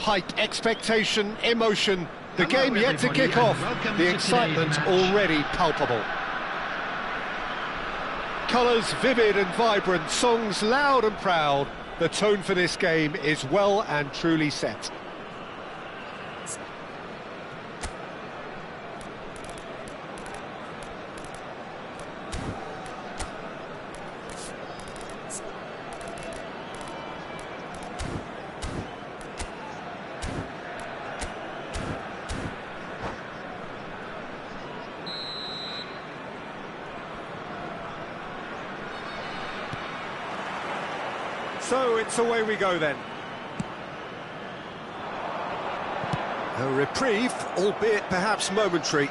Hype, expectation, emotion. The game yet to kick off. The excitement already palpable. Colours vivid and vibrant, songs loud and proud. The tone for this game is well and truly set. So it's away we go then. A reprieve, albeit perhaps momentary.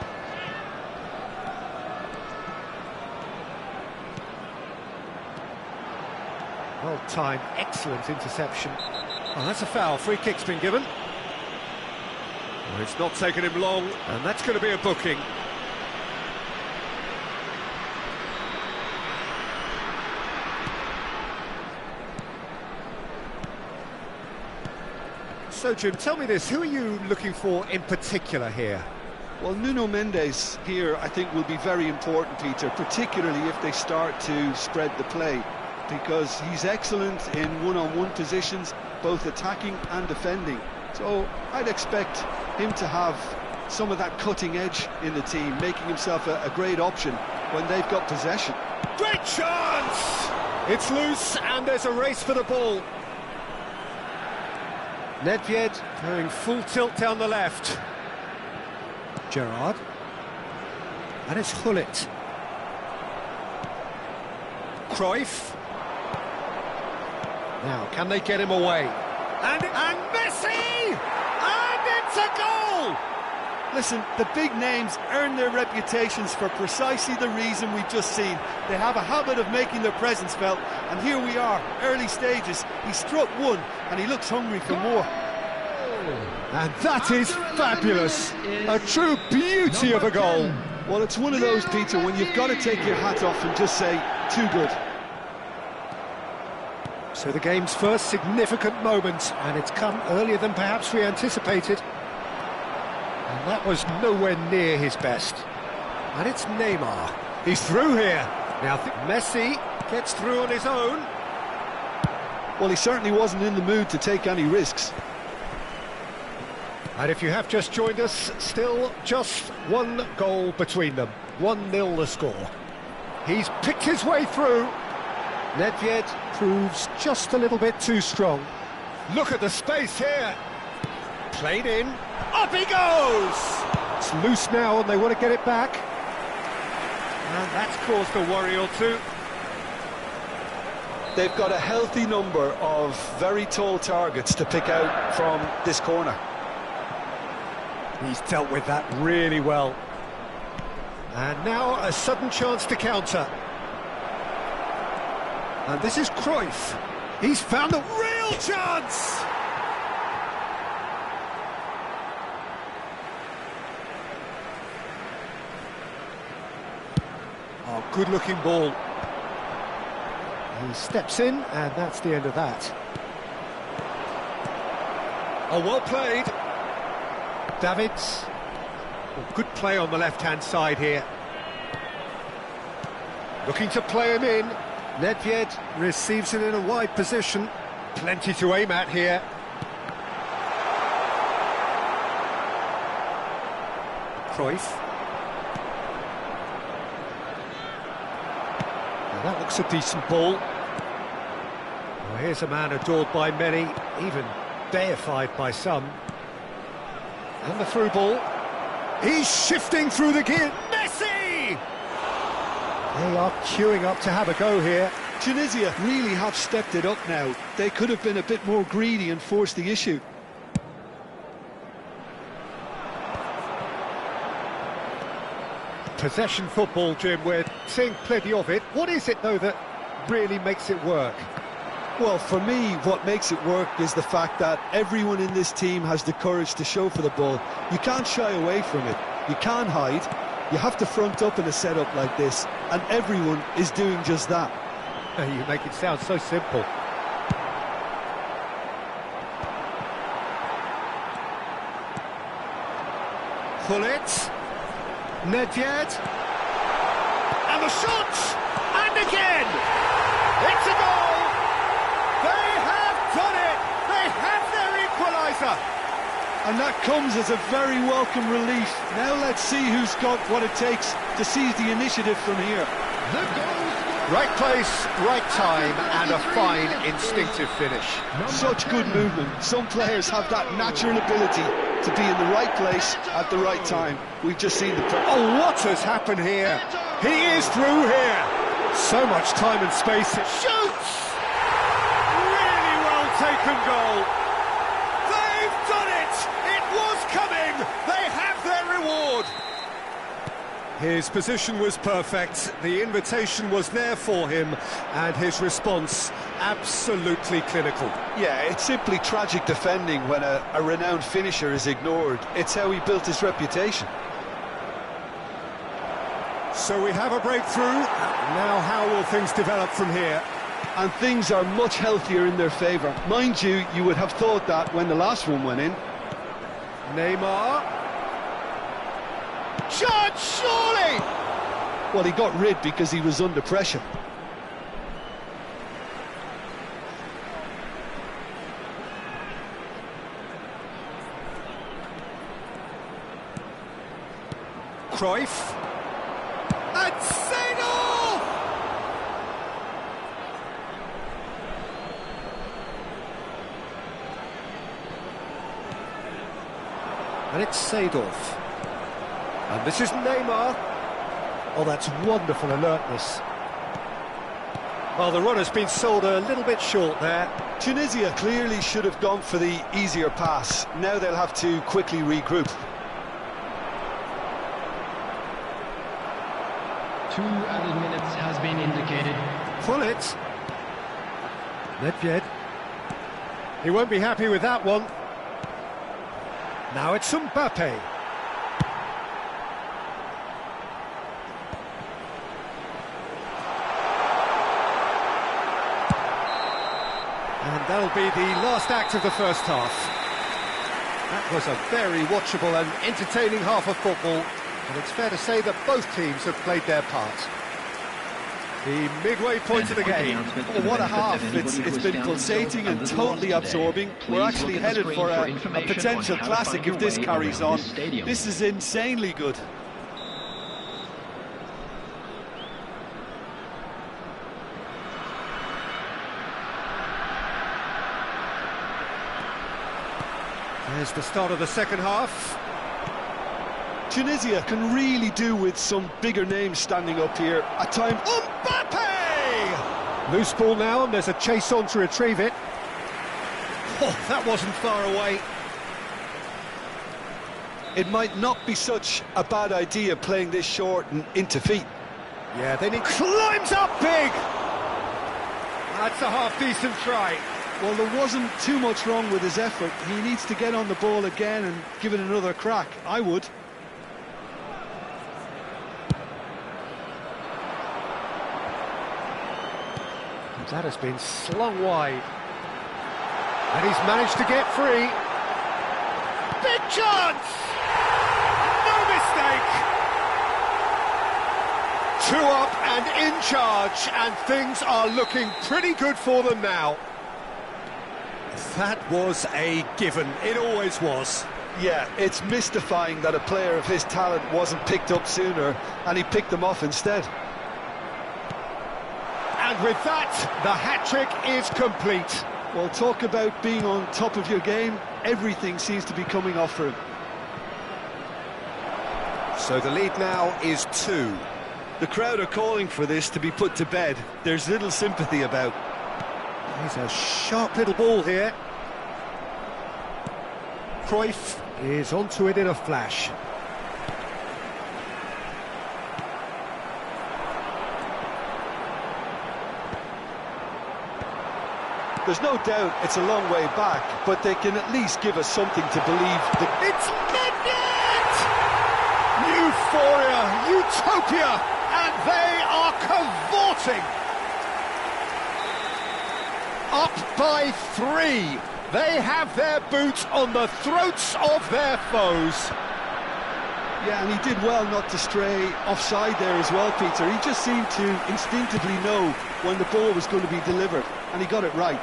Well timed, excellent interception. Oh, that's a foul, free kick's been given. Well, it's not taken him long, and that's going to be a booking. So, Jim, tell me this, who are you looking for in particular here? Well, Nuno Mendes here, I think, will be very important, Peter, particularly if they start to spread the play, because he's excellent in one-on-one positions, both attacking and defending. So I'd expect him to have some of that cutting edge in the team, making himself a great option when they've got possession. Great chance! It's loose, and there's a race for the ball. Nedved going full tilt down the left. Gerrard. And it's Gullit. Cruyff. Now, can they get him away? And Messi! And it's a goal! Listen, the big names earn their reputations for precisely the reason we've just seen. They have a habit of making their presence felt, and here we are, early stages. He struck one, and he looks hungry for more. And that is fabulous. A true beauty of a goal. Well, it's one of those, Peter, when you've got to take your hat off and just say, too good. So the game's first significant moment, and it's come earlier than perhaps we anticipated. And that was nowhere near his best. And it's Neymar. He's through here. Now Messi gets through on his own. Well, he certainly wasn't in the mood to take any risks. And if you have just joined us, still just one goal between them. 1-0 the score. He's picked his way through. Nedved proves just a little bit too strong. Look at the space here. Played in. Up he goes! It's loose now and they want to get it back. And that's caused a worry or two. They've got a healthy number of very tall targets to pick out from this corner. He's dealt with that really well. And now a sudden chance to counter. And this is Cruyff. He's found a real chance! Oh, good-looking ball. He steps in, and that's the end of that. Oh, well played. Davids. Oh, good play on the left-hand side here. Looking to play him in. Nedved receives it in a wide position. Plenty to aim at here. Cruyff. Now that looks a decent ball. Well, here's a man adored by many, even deified by some. And the through ball. He's shifting through the gear. Messi! They are queuing up to have a go here. Tunisia really have stepped it up now. They could have been a bit more greedy and forced the issue. Possession football, Jim, we're seeing plenty of it. What is it, though, that really makes it work? Well, for me, what makes it work is the fact that everyone in this team has the courage to show for the ball. You can't shy away from it. You can't hide. You have to front up in a setup like this, and everyone is doing just that. You make it sound so simple. Gullit, Nedved, and the shot, and again! It's a goal! They have done it! They have their equaliser! And that comes as a very welcome relief. Now let's see who's got what it takes to seize the initiative from here. The goal! Right place, right time, and a fine instinctive finish. Such good movement. Some players have that natural ability to be in the right place at the right time. We've just seen the... Oh, what has happened here? He is through here. So much time and space. Shoots! Really well taken goal. They've done it! It was coming! They have their reward! His position was perfect, the invitation was there for him, and his response absolutely clinical. Yeah, it's simply tragic defending when a renowned finisher is ignored. It's how he built his reputation. So we have a breakthrough. Now how will things develop from here? And things are much healthier in their favour. Mind you, you would have thought that when the last one went in. Neymar. Shot, surely! Well, he got rid because he was under pressure. Cruyff. And Seedorf! And it's Seedorf. And this is Neymar. Oh, that's wonderful alertness. Well, the run has been sold a little bit short there. Tunisia clearly should have gone for the easier pass. Now they'll have to quickly regroup. 2 added minutes has been indicated. Gullit. Nedved. He won't be happy with that one. Now it's Mbappe. And that'll be the last act of the first half. That was a very watchable and entertaining half of football, and it's fair to say that both teams have played their part. The midway point of the game. Oh, what a half. It's been pulsating and totally absorbing. We're actually headed for a potential classic if this carries on. This is insanely good. There's the start of the second half. Tunisia can really do with some bigger names standing up here. At time, Mbappe! Loose ball now, and there's a chase on to retrieve it. Oh, that wasn't far away. It might not be such a bad idea playing this short and into feet. Yeah, then he climbs up big! That's a half-decent try. Well, there wasn't too much wrong with his effort. He needs to get on the ball again and give it another crack. I would. That has been slung wide. And he's managed to get free. Big chance! No mistake! 2 up and in charge, and things are looking pretty good for them now. That was a given. It always was. Yeah, it's mystifying that a player of his talent wasn't picked up sooner, and he picked them off instead. And with that, the hat-trick is complete. Well, talk about being on top of your game. Everything seems to be coming off for him. So the lead now is 2. The crowd are calling for this to be put to bed. There's little sympathy about. He's a sharp little ball here. Cruyff is onto it in a flash. There's no doubt it's a long way back, but they can at least give us something to believe. It's Nedved! Euphoria, utopia, and they are cavorting. Up by 3. They have their boots on the throats of their foes. Yeah, and he did well not to stray offside there as well, Peter. He just seemed to instinctively know when the ball was going to be delivered, and he got it right.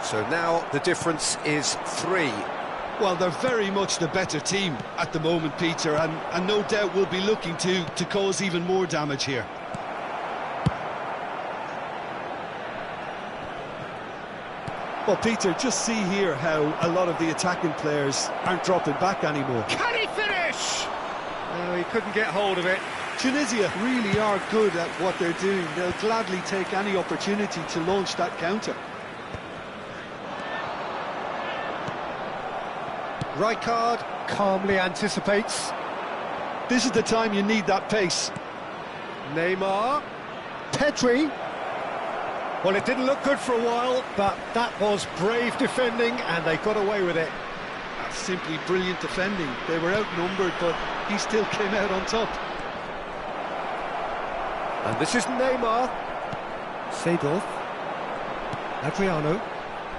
So now the difference is 3. Well, they're very much the better team at the moment, Peter, and no doubt will be looking to cause even more damage here. Well, Peter, just see here how a lot of the attacking players aren't dropping back anymore. Can he finish? No, he couldn't get hold of it. Tunisia really are good at what they're doing. They'll gladly take any opportunity to launch that counter. Rijkaard calmly anticipates. This is the time you need that pace. Neymar. Pedri. Well, it didn't look good for a while, but that was brave defending, and they got away with it. That's simply brilliant defending. They were outnumbered, but he still came out on top. And this is Neymar. Seedorf. Adriano.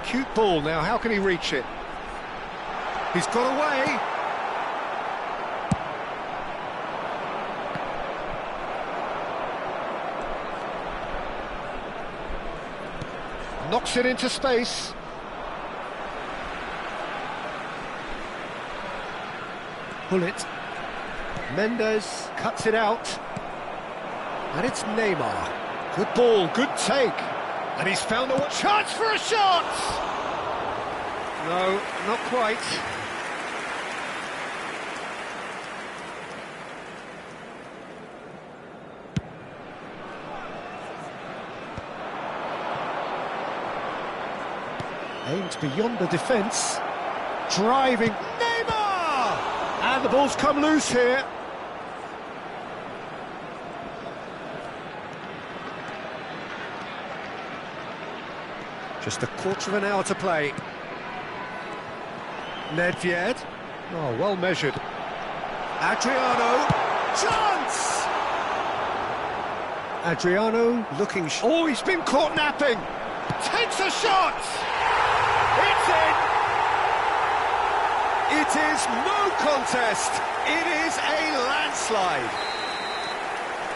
Cute ball now, how can he reach it? He's got away. Knocks it into space. Bullet. Mendes cuts it out. And it's Neymar. Good ball, good take. And he's found a chance for a shot! No, not quite. Aimed beyond the defence. Driving. Neymar! And the ball's come loose here. Just a quarter of an hour to play. Nedved. Oh, well measured. Adriano. Chance! Adriano looking... Oh, he's been caught napping. Takes a shot! It's in! It is no contest. It is a landslide.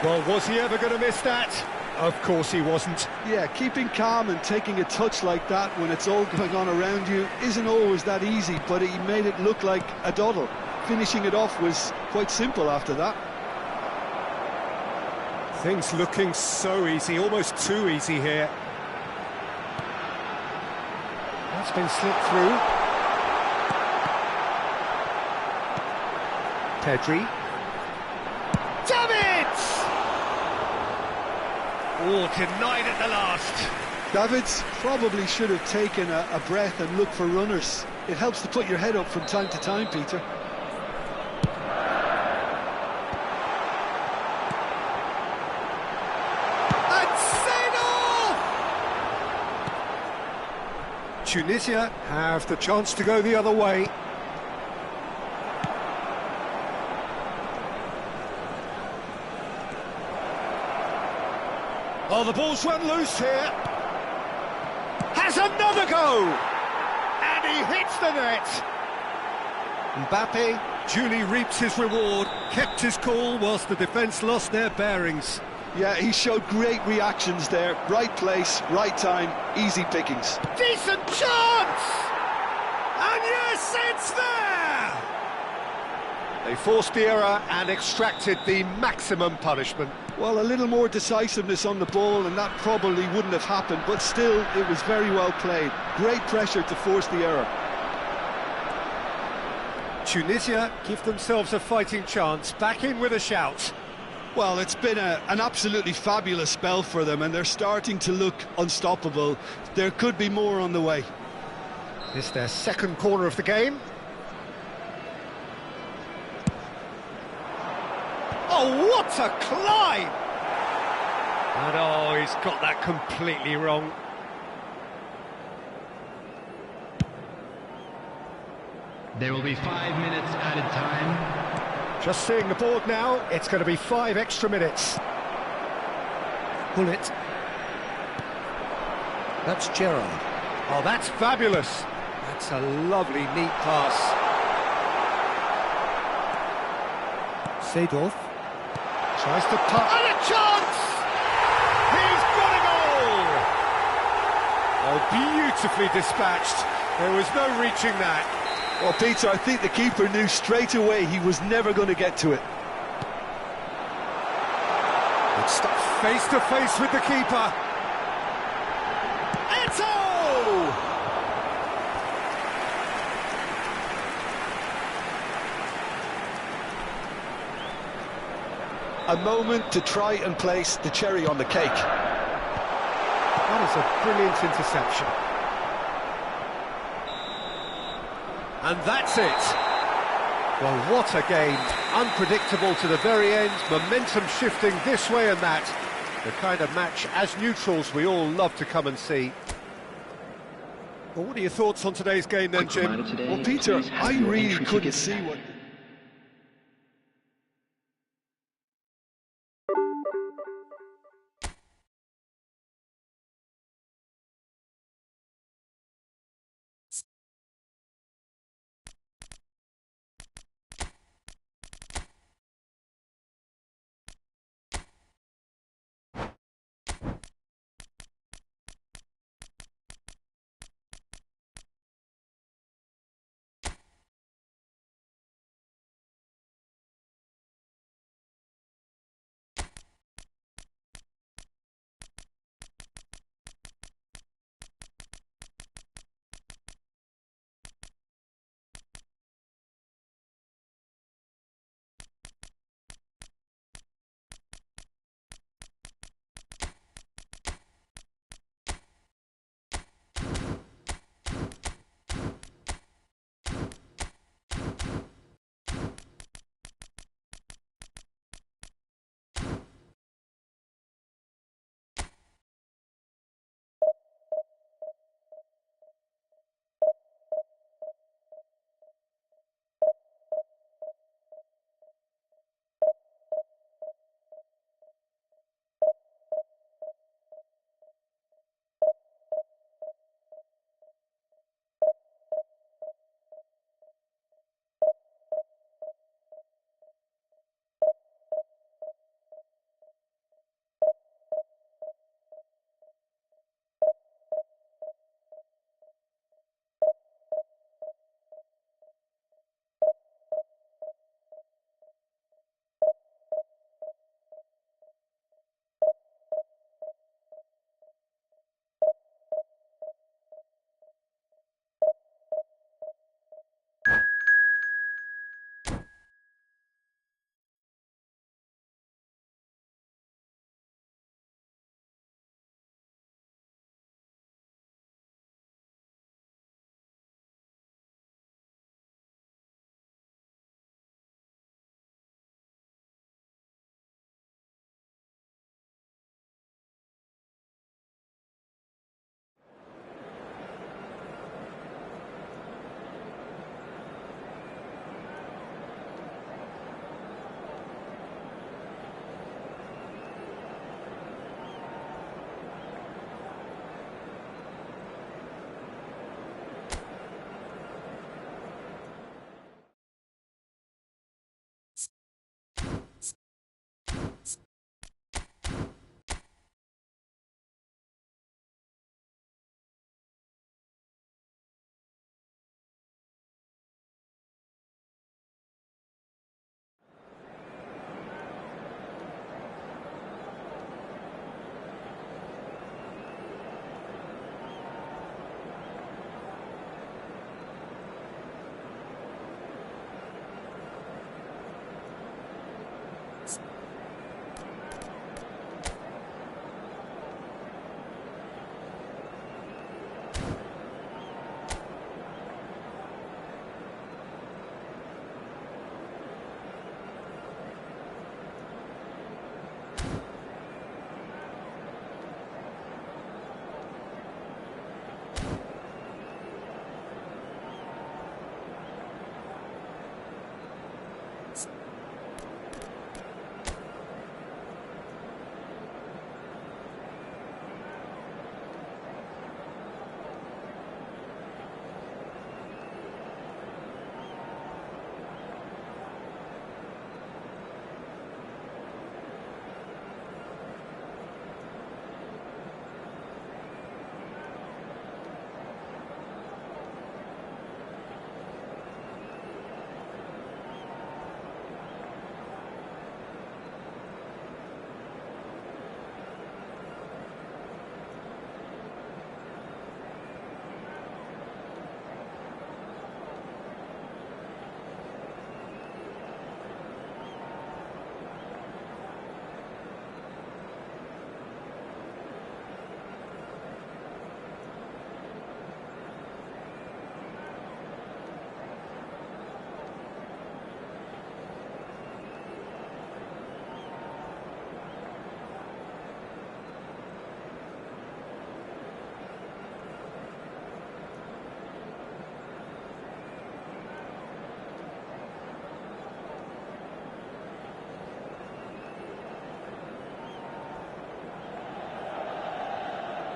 Well, was he ever going to miss that? Of course he wasn't. Yeah, keeping calm and taking a touch like that when it's all going on around you isn't always that easy, but he made it look like a doddle. Finishing it off was quite simple after that. Things looking so easy, almost too easy here. That's been slipped through. Pedri. Davids! Oh, denied at the last. Davids probably should have taken a breath and looked for runners. It helps to put your head up from time to time, Peter. Tunisia have the chance to go the other way. Oh, the ball's run loose here. Has another go! And he hits the net. Mbappe duly reaps his reward, kept his cool whilst the defence lost their bearings. Yeah, he showed great reactions there. Right place, right time, easy pickings. Decent chance! And yes, it's there! They forced the error and extracted the maximum punishment. Well, a little more decisiveness on the ball and that probably wouldn't have happened, but still, it was very well played. Great pressure to force the error. Tunisia give themselves a fighting chance, back in with a shout. Well, it's been an absolutely fabulous spell for them, and they're starting to look unstoppable. There could be more on the way. It's their second corner of the game. Oh, what a climb! And oh, he's got that completely wrong. There will be 5 minutes added time. Just seeing the board now, it's going to be 5 extra minutes. Bullet. That's Gerrard. Oh, that's fabulous. That's a lovely, neat pass. Seedorf tries to put... And a chance! He's got a goal! Oh, beautifully dispatched. There was no reaching that. Well, Peter, I think the keeper knew straight away he was never going to get to it. It's stuck face to face with the keeper. Eto! A moment to try and place the cherry on the cake. That is a brilliant interception. And that's it. Well, what a game. Unpredictable to the very end, momentum shifting this way and that. The kind of match, as neutrals, we all love to come and see. Well, what are your thoughts on today's game then, Jim? Well, Peter, I really couldn't see what...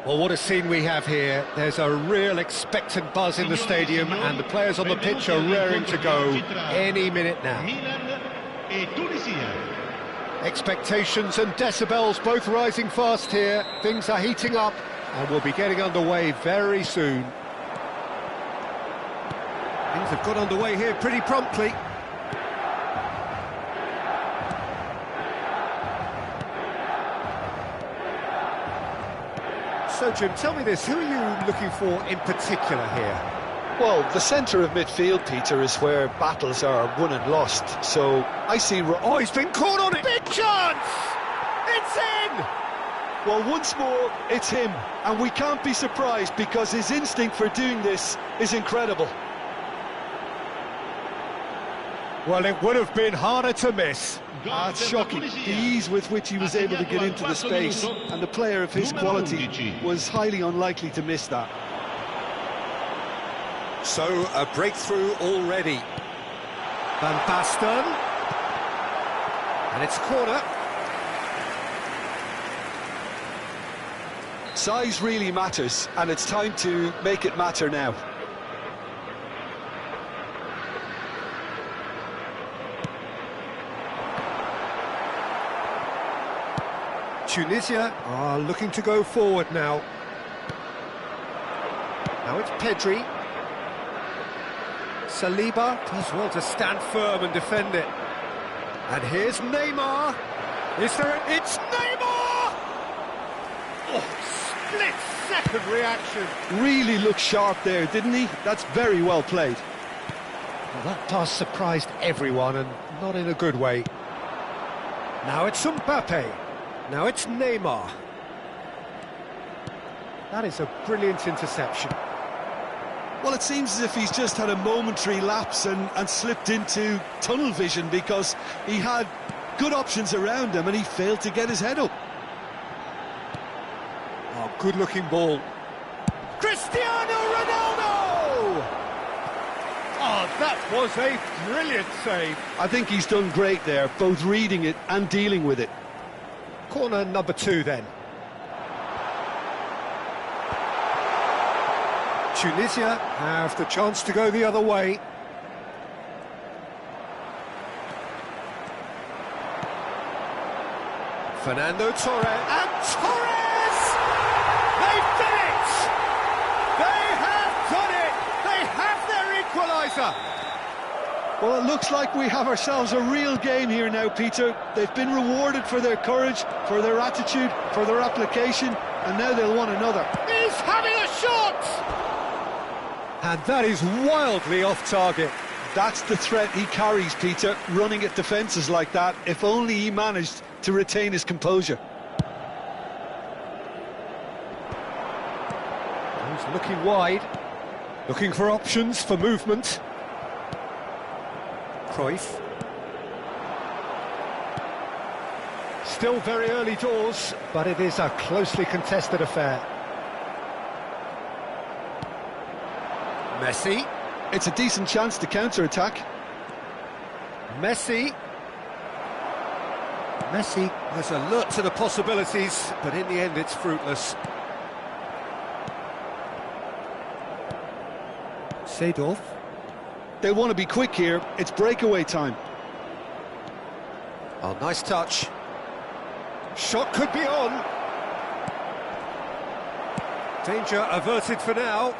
Well, what a scene we have here. There's a real expectant buzz in the stadium, and the players on the pitch are raring to go any minute now. Expectations and decibels both rising fast here. Things are heating up, and we'll be getting underway very soon. Things have got underway here pretty promptly. So, Jim, tell me this, who are you looking for in particular here? Well, the centre of midfield, Peter, is where battles are won and lost. So I see... Oh, he's been caught on it! Big chance! It's in! Well, once more, it's him. And we can't be surprised because his instinct for doing this is incredible. Well, it would have been harder to miss. That's shocking. The ease with which he was able to get into the space, and the player of his quality was highly unlikely to miss that. So, a breakthrough already. Van Basten. And it's corner. Size really matters, and it's time to make it matter now. Tunisia are looking to go forward now. Now it's Pedri. Saliba does well to stand firm and defend it. And here's Neymar. Is there... It's Neymar! Oh, split-second reaction. Really looked sharp there, didn't he? That's very well played. Well, that pass surprised everyone, and not in a good way. Now it's Mbappe. Now it's Neymar. That is a brilliant interception. Well, it seems as if he's just had a momentary lapse and slipped into tunnel vision because he had good options around him and he failed to get his head up. Oh, good-looking ball. Cristiano Ronaldo! Oh, that was a brilliant save. I think he's done great there, both reading it and dealing with it. Corner number 2 then. Tunisia have the chance to go the other way. Fernando Torres. And Torres! They've done it! They have done it! They have their equaliser! Well, it looks like we have ourselves a real game here now, Peter. They've been rewarded for their courage, for their attitude, for their application, and now they'll want another. He's having a shot! And that is wildly off target. That's the threat he carries, Peter, running at defences like that, if only he managed to retain his composure. He's looking wide, looking for options for movement. Cruyff. Still very early doors, but it is a closely contested affair. Messi. It's a decent chance to counter-attack. Messi was alert to the possibilities, but in the end it's fruitless. Seedorf. They'll want to be quick here. It's breakaway time. Oh, nice touch. Shot could be on. Danger averted for now.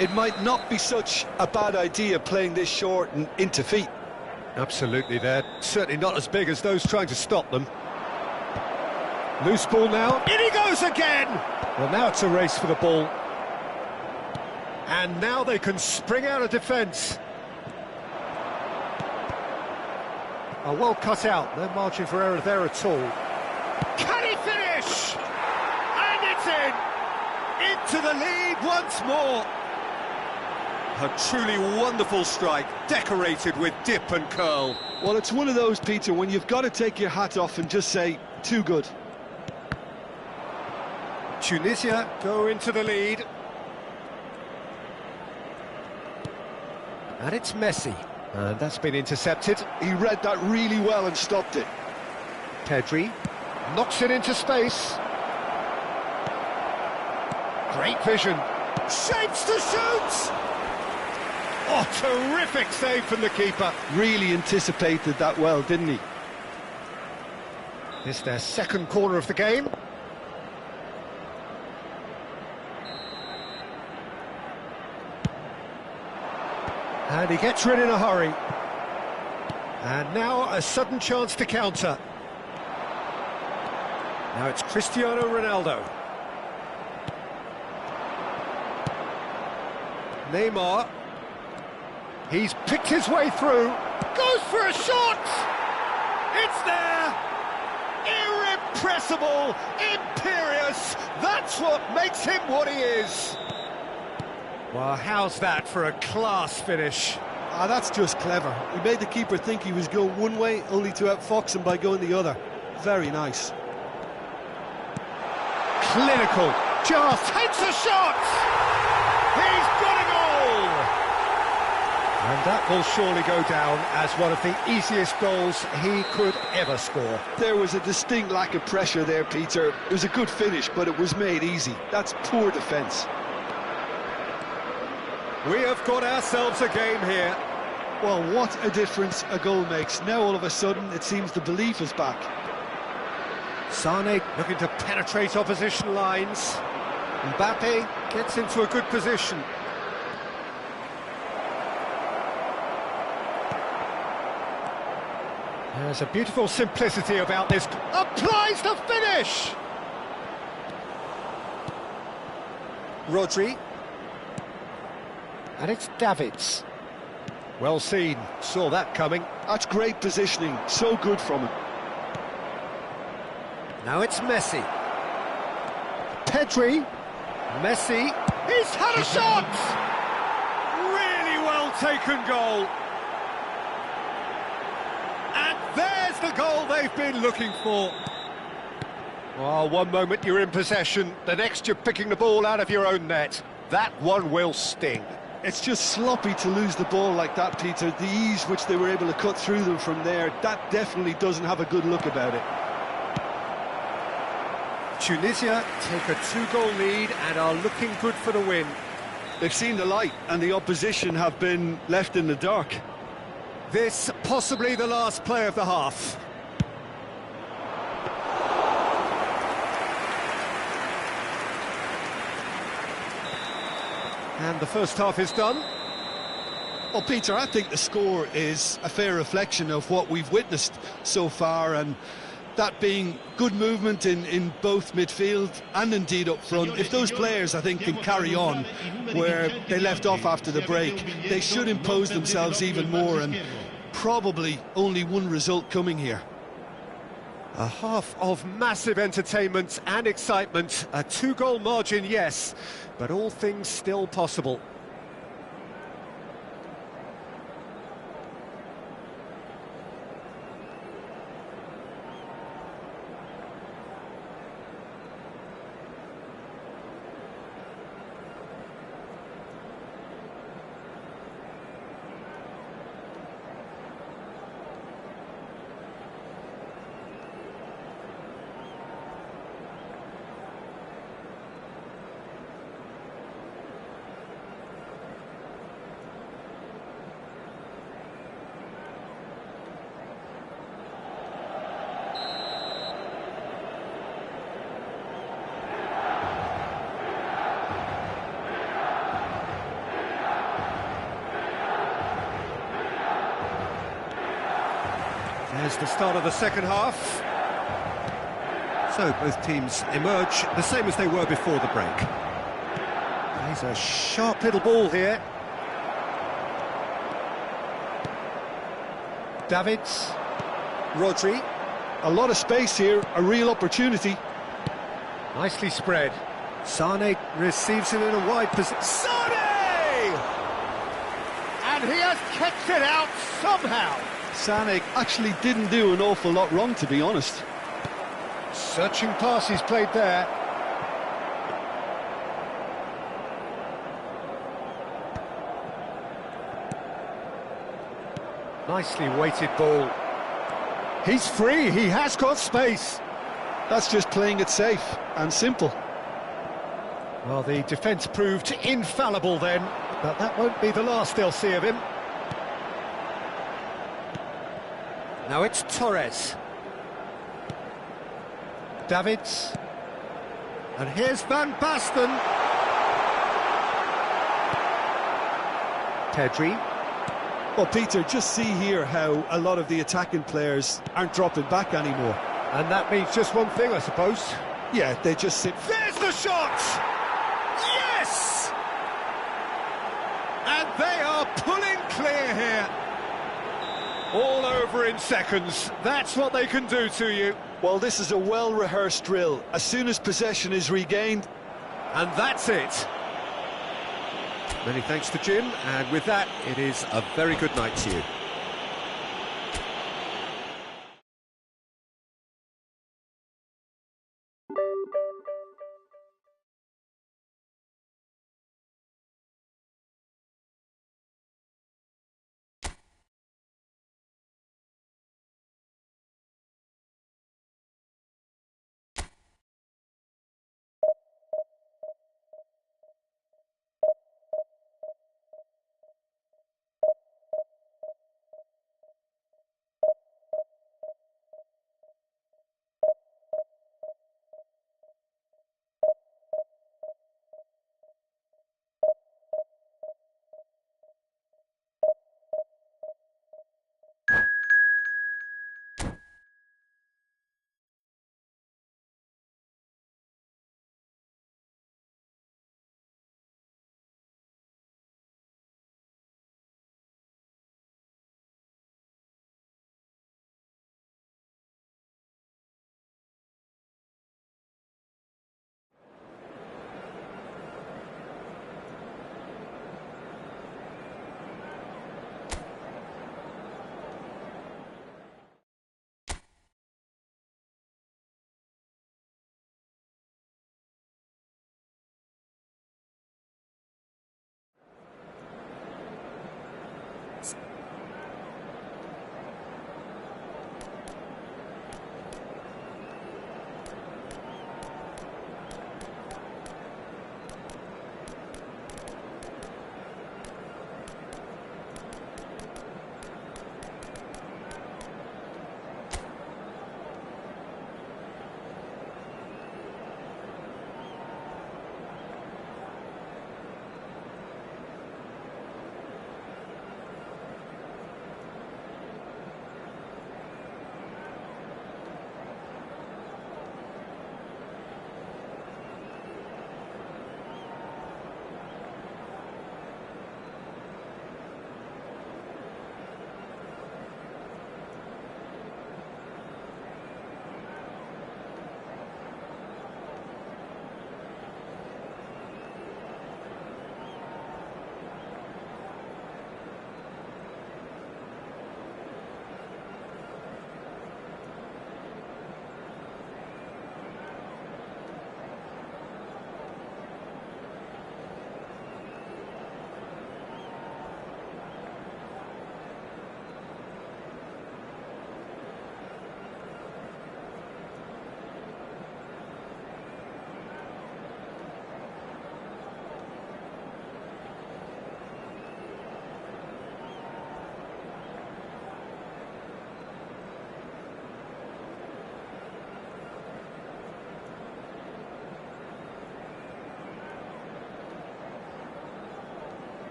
It might not be such a bad idea playing this short and into feet. Absolutely, they're certainly not as big as those trying to stop them. Loose ball now. In he goes again! Well, now it's a race for the ball. And now they can spring out of defence. Oh, well cut out. No margin for error there at all. Can he finish? And it's in! Into the lead once more. A truly wonderful strike, decorated with dip and curl. Well, it's one of those, Peter, when you've got to take your hat off and just say, too good. Tunisia go into the lead. And it's Messi. And that's been intercepted. He read that really well and stopped it. Pedri. Knocks it into space. Great vision. Shapes to shoot! Oh, terrific save from the keeper. Really anticipated that well, didn't he? It's their second corner of the game. And he gets rid in a hurry. And now a sudden chance to counter. Now it's Cristiano Ronaldo. Neymar. He's picked his way through. Goes for a shot! It's there! Irrepressible, imperious. That's what makes him what he is. Well, how's that for a class finish? Ah, that's just clever. He made the keeper think he was going one way, only to outfox him by going the other. Very nice. Clinical. Just takes a shot! He's got a goal! And that will surely go down as one of the easiest goals he could ever score. There was a distinct lack of pressure there, Peter. It was a good finish, but it was made easy. That's poor defence. We have got ourselves a game here. Well, what a difference a goal makes. Now all of a sudden it seems the belief is back. Sane looking to penetrate opposition lines. Mbappe gets into a good position. There's a beautiful simplicity about this. Applies the finish! Rodri. And it's Davids. Well seen, saw that coming. That's great positioning, so good from him. Now it's Messi. Pedri. Messi. He's had a shot! Really well taken goal. And there's the goal they've been looking for. Well, one moment you're in possession, the next you're picking the ball out of your own net. That one will sting. It's just sloppy to lose the ball like that, Peter. The ease which they were able to cut through them from there, that definitely doesn't have a good look about it. Tunisia take a 2-goal lead and are looking good for the win. They've seen the light and the opposition have been left in the dark. This possibly the last play of the half. And the first half is done. Well, Peter, I think the score is a fair reflection of what we've witnessed so far, and that being good movement in both midfield and indeed up front. If those players, I think, can carry on where they left off after the break, they should impose themselves even more, and probably only one result coming here. A half of massive entertainment and excitement. A 2-goal margin, yes, but all things still possible. There's the start of the second half. So both teams emerge the same as they were before the break. There's a sharp little ball here. Davids. Rodri. A lot of space here, a real opportunity. Nicely spread. Sane receives it in a wide position. Sane! And he has kicked it out somehow. Sane actually didn't do an awful lot wrong, to be honest. Searching pass he's played there. Nicely weighted ball. He's free, he has got space. That's just playing it safe and simple. Well, the defence proved infallible then, but that won't be the last they'll see of him. Now it's Torres. Davids. And here's Van Basten. Pedri. Well, Peter, just see here how a lot of the attacking players aren't dropping back anymore. And that means just one thing, I suppose. Yeah, they just sit... There's the shot! Yes! And they are pulling clear here. All over in seconds. That's what they can do to you. Well, this is a well-rehearsed drill. As soon as possession is regained... And that's it. Many thanks to Jim, and with that, it is a very good night to you.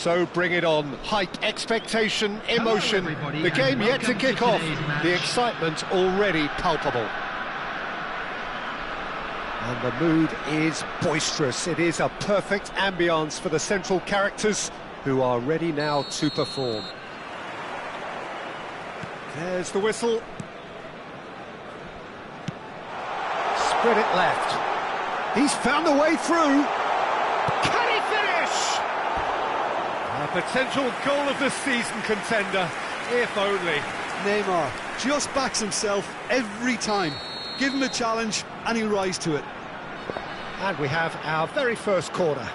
So bring it on. Hype, expectation, emotion. The game yet to kick off. The excitement already palpable. And the mood is boisterous. It is a perfect ambience for the central characters who are ready now to perform. There's the whistle. Spread it left. He's found a way through. Can he finish? A potential goal of the season contender, if only. Neymar just backs himself every time. Give him a challenge and he'll rise to it. And we have our very first corner.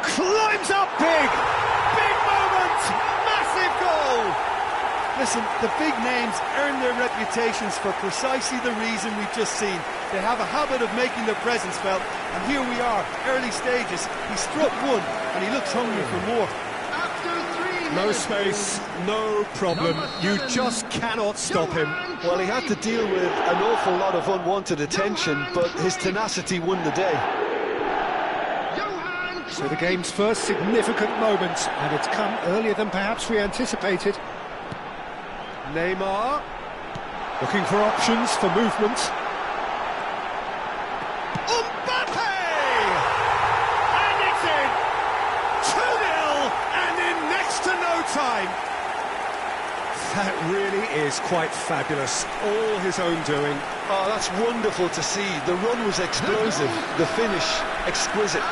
Climbs up big! Big moment! Massive goal! Listen, the big names earn their reputations for precisely the reason we've just seen. They have a habit of making their presence felt, and here we are, early stages. He struck one, and he looks hungry for more. No space, no problem. You just cannot stop him. Well, he had to deal with an awful lot of unwanted attention, but his tenacity won the day. So the game's first significant moment, and it's come earlier than perhaps we anticipated. Neymar, looking for options for movement. Mbappe! And it's in! 2-0, and in next to no time. That really is quite fabulous. All his own doing. Oh, that's wonderful to see. The run was explosive, the finish exquisite.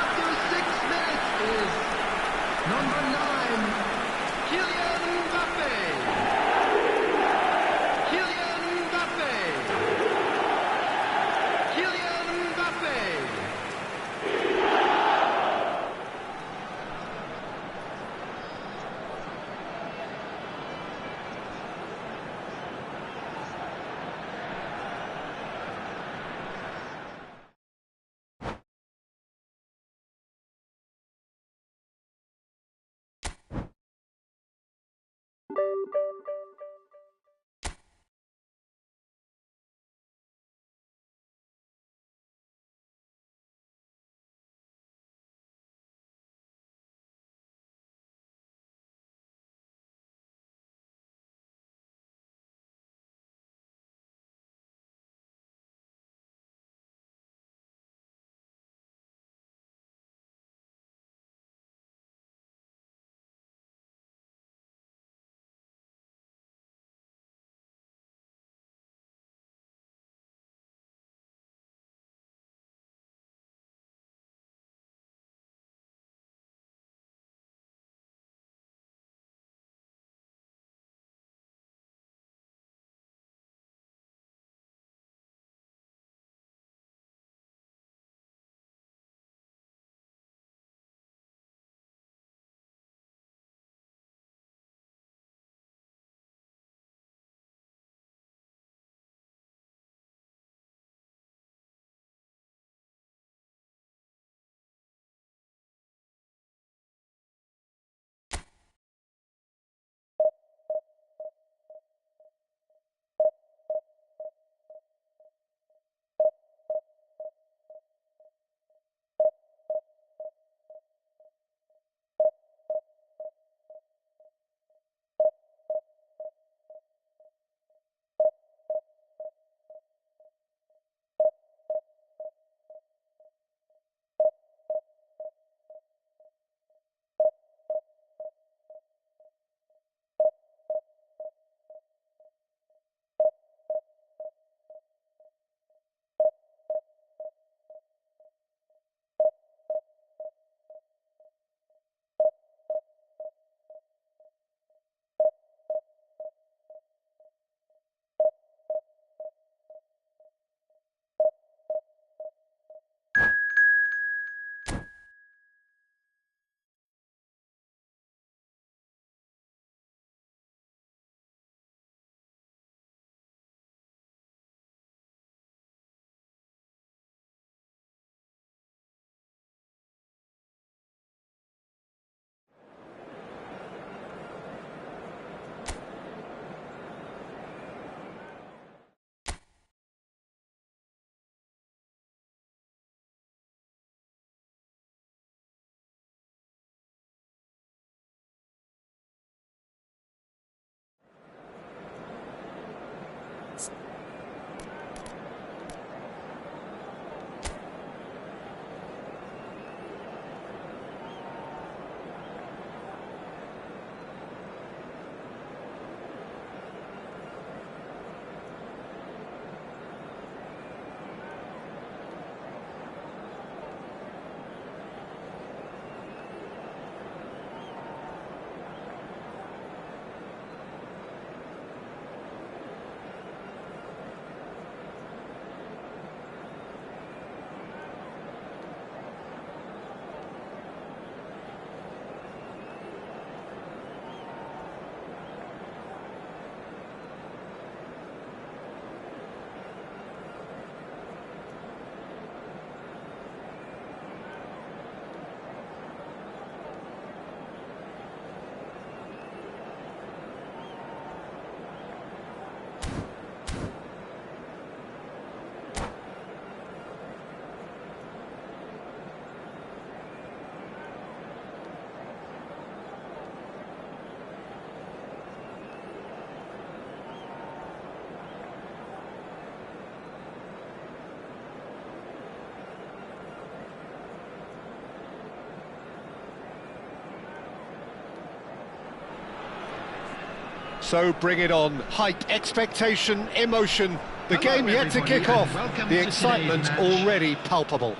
So bring it on. Hype, expectation, emotion. The Hello, game yet to everybody, kick off. and welcome The to excitement today's match. already palpable.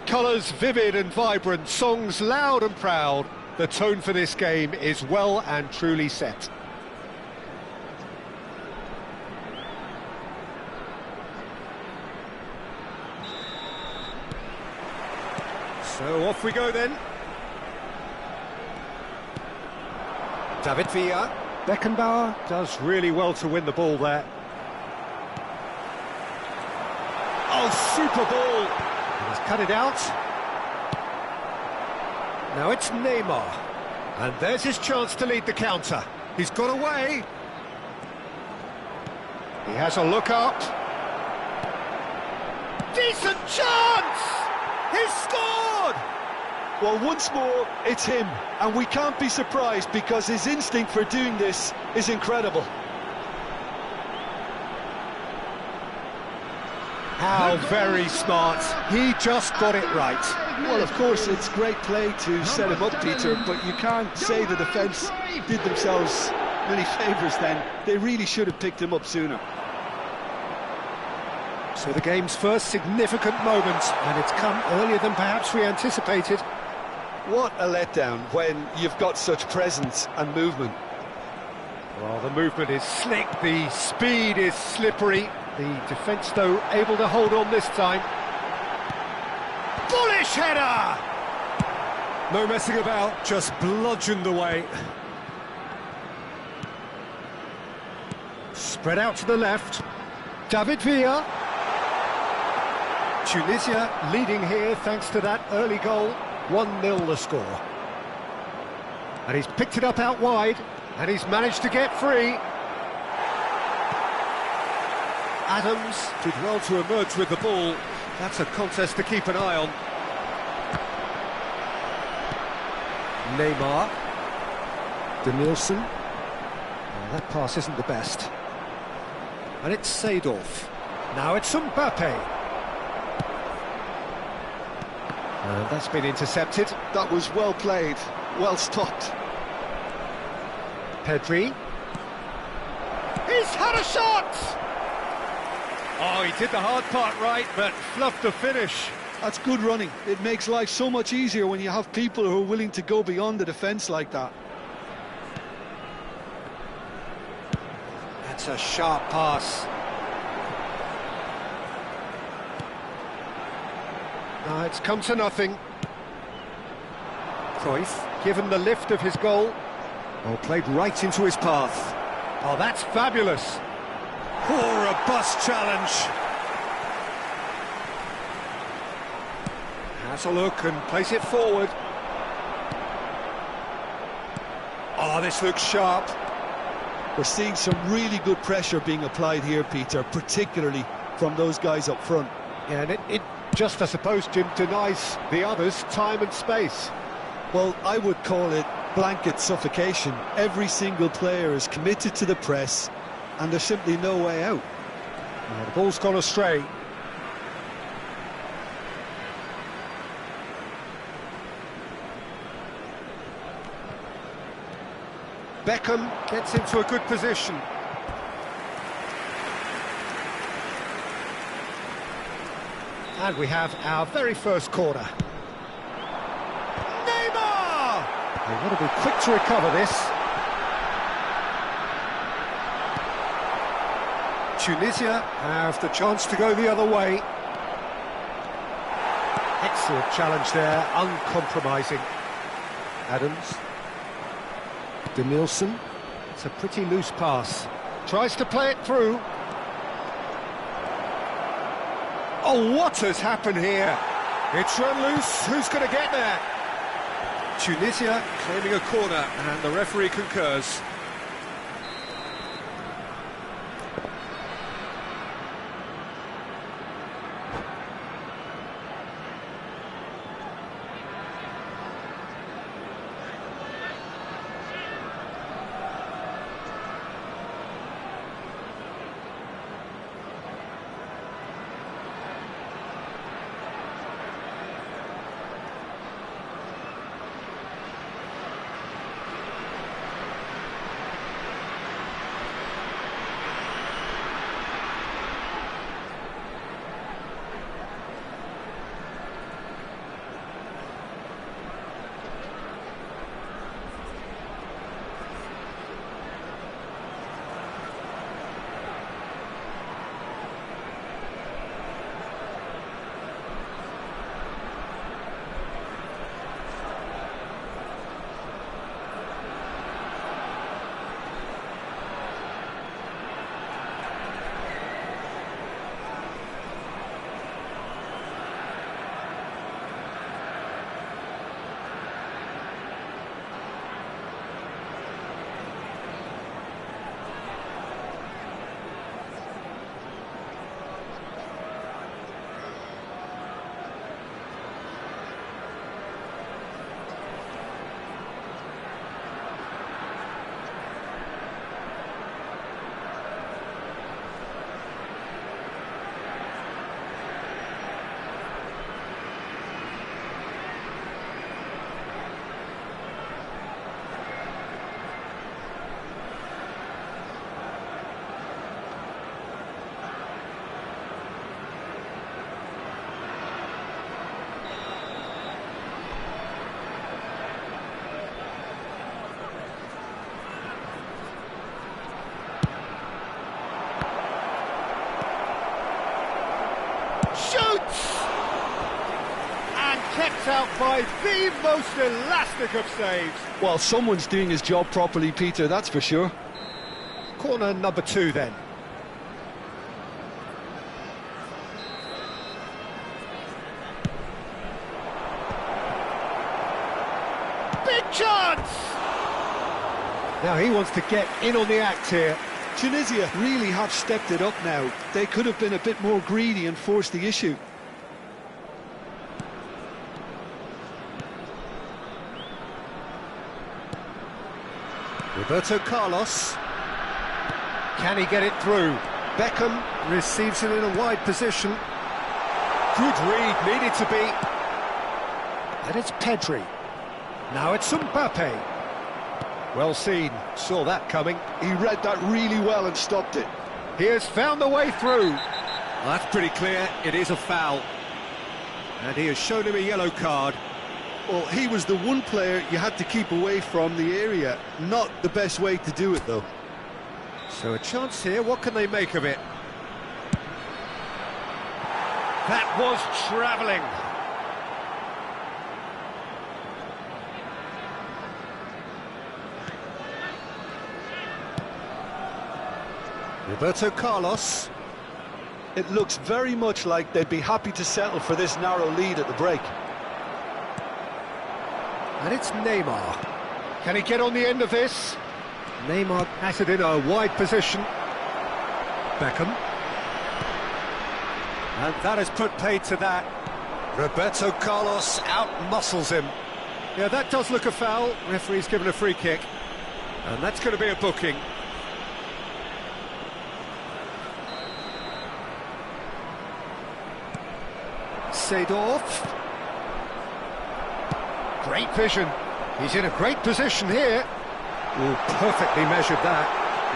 Colours vivid and vibrant, songs loud and proud. The tone for this game is well and truly set. So off we go then. David Villa. Beckenbauer does really well to win the ball there. Oh, super ball! He's cut it out. Now it's Neymar. And there's his chance to lead the counter. He's got away. He has a look up. Decent chance! He's scored! Well, once more, it's him, and we can't be surprised because his instinct for doing this is incredible. How very smart. He just got it right. Well, of course, it's great play to set him up, Peter, but you can't say the defence did themselves many favours then. They really should have picked him up sooner. So the game's first significant moment, and it's come earlier than perhaps we anticipated. What a letdown when you've got such presence and movement. Well, the movement is slick, the speed is slippery. The defence, though, able to hold on this time. Bullish header! No messing about, just bludgeoned away. Spread out to the left. David Villa. Tunisia leading here thanks to that early goal. 1-0 the score. And he's picked it up out wide, and he's managed to get free. Adams did well to emerge with the ball. That's a contest to keep an eye on. Neymar. Danielson. Well, that pass isn't the best. And it's Seedorf. Now it's Mbappe. And that's been intercepted. That was well played, well stopped. Pedri. He's had a shot! Oh, he did the hard part right, but fluffed the finish. That's good running. It makes life so much easier when you have people who are willing to go beyond the defence like that. That's a sharp pass. No, it's come to nothing. Cruyff, given the lift of his goal. Oh, played right into his path. Oh, that's fabulous. Oh, robust challenge. Has a look and plays it forward. Oh, this looks sharp. We're seeing some really good pressure being applied here, Peter, particularly from those guys up front. Yeah, and it just, I suppose, Jim, denies the others time and space. Well, I would call it blanket suffocation. Every single player is committed to the press, and there's simply no way out. Well, the ball's gone astray. Beckham gets into a good position. And we have our very first corner. Neymar! They've got to be quick to recover this. Tunisia have the chance to go the other way. Excellent challenge there, uncompromising. Adams. Danielson. It's a pretty loose pass. Tries to play it through. Oh, what has happened here? It's run loose. Who's going to get there? Tunisia claiming a corner, and the referee concurs. kept out by the most elastic of saves. Well, someone's doing his job properly, Peter, that's for sure. Corner number 2 then. Big chance! Now he wants to get in on the act here. Tunisia really have stepped it up now. They could have been a bit more greedy and forced the issue. Roberto Carlos. Can he get it through? Beckham receives it in a wide position. Good read, needed to be. And it's Pedri. Now it's Mbappe. Well seen, saw that coming. He read that really well and stopped it. He has found the way through. Well, that's pretty clear, it is a foul. And he has shown him a yellow card. Well, he was the one player you had to keep away from the area. Not the best way to do it, though. So a chance here, what can they make of it? That was travelling. Roberto Carlos. It looks very much like they'd be happy to settle for this narrow lead at the break. And it's Neymar. Can he get on the end of this? Neymar has it in a wide position. Beckham. And that has put paid to that. Roberto Carlos out-muscles him. Yeah, that does look a foul. Referee's given a free kick. And that's going to be a booking. Seedorf. Great vision. He's in a great position here. Oh, perfectly measured that.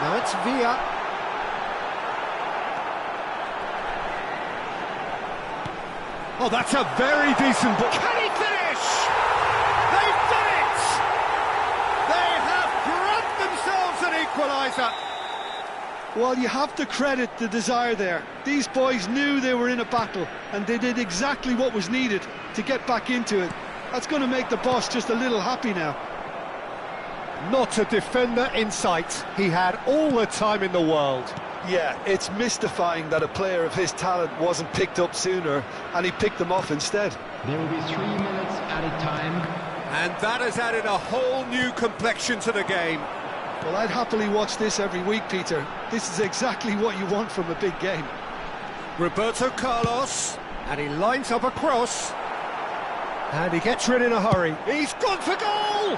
Now it's Villa. Oh, that's a very decent ball. Can he finish? They've done it! They have grabbed themselves an equaliser. Well, you have to credit the desire there. These boys knew they were in a battle, and they did exactly what was needed to get back into it. That's going to make the boss just a little happy now. Not a defender in sight. He had all the time in the world. Yeah, it's mystifying that a player of his talent wasn't picked up sooner, and he picked them off instead. There will be 3 minutes added time. And that has added a whole new complexion to the game. Well, I'd happily watch this every week, Peter. This is exactly what you want from a big game. Roberto Carlos, and he lines up a cross. And he gets rid in a hurry. He's gone for goal!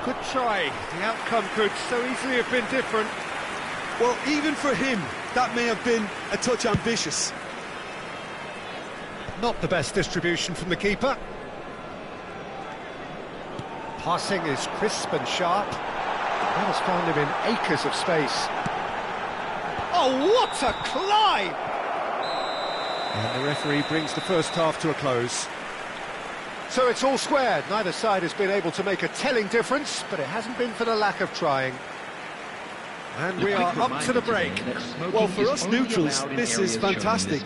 Good try. The outcome could so easily have been different. Well, even for him, that may have been a touch ambitious. Not the best distribution from the keeper. Passing is crisp and sharp. That has found him in acres of space. Oh, what a climb! And the referee brings the first half to a close. So it's all squared. Neither side has been able to make a telling difference, but it hasn't been for the lack of trying. And we are up to the break. Well, for us neutrals, this is fantastic.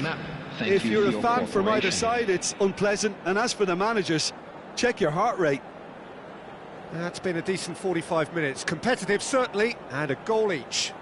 If you're a fan from either side, it's unpleasant. And as for the managers, check your heart rate. That's been a decent 45 minutes. Competitive, certainly, and a goal each.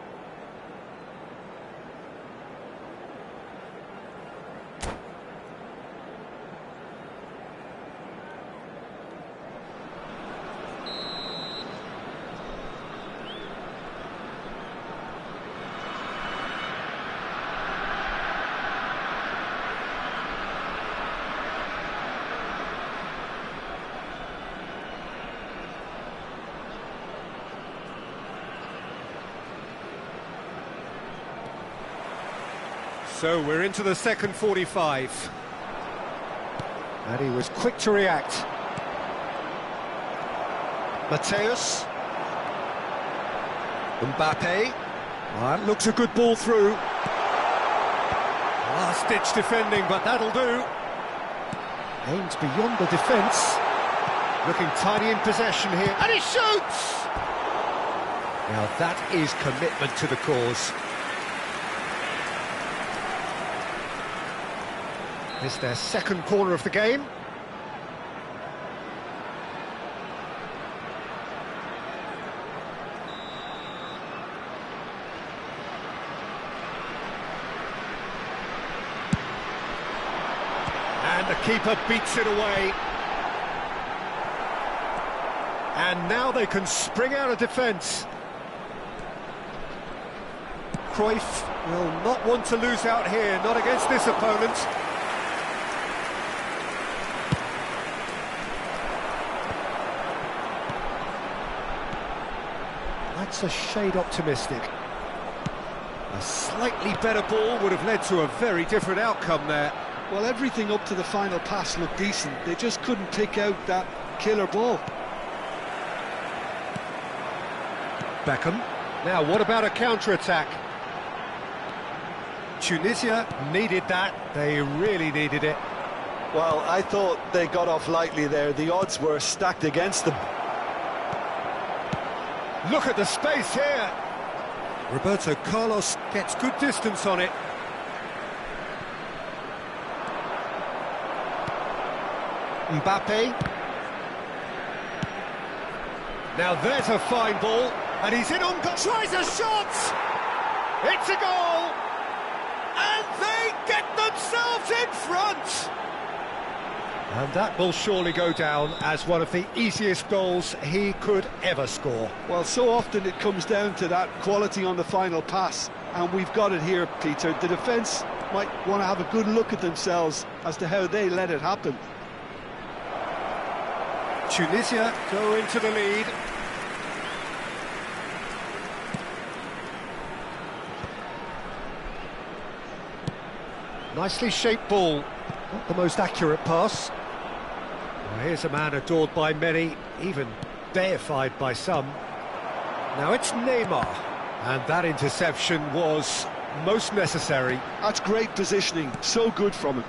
So we're into the second 45. And he was quick to react. Mateus. Mbappe. That looks a good ball through. Last-ditch defending, but that'll do. Aims beyond the defence. Looking tiny in possession here. And he shoots! Now that is commitment to the cause. It's their second corner of the game. And the keeper beats it away. And now they can spring out of defence. Cruyff will not want to lose out here, not against this opponent. That's a shade optimistic. A slightly better ball would have led to a very different outcome there. Well, everything up to the final pass looked decent. They just couldn't pick out that killer ball. Beckham. Now, what about a counter-attack? Tunisia needed that. They really needed it. Well, I thought they got off lightly there. The odds were stacked against them. Look at the space here. Roberto Carlos gets good distance on it. Mbappe. Now there's a fine ball, and he's in on goal. Tries a shot! It's a goal! And they get themselves in front! And that will surely go down as one of the easiest goals he could ever score. Well, so often it comes down to that quality on the final pass, and we've got it here, Peter. The defence might want to have a good look at themselves as to how they let it happen. Tunisia go into the lead. Nicely shaped ball, not the most accurate pass. Well, here's a man adored by many, even deified by some. Now it's Neymar, and that interception was most necessary. That's great positioning, so good from him.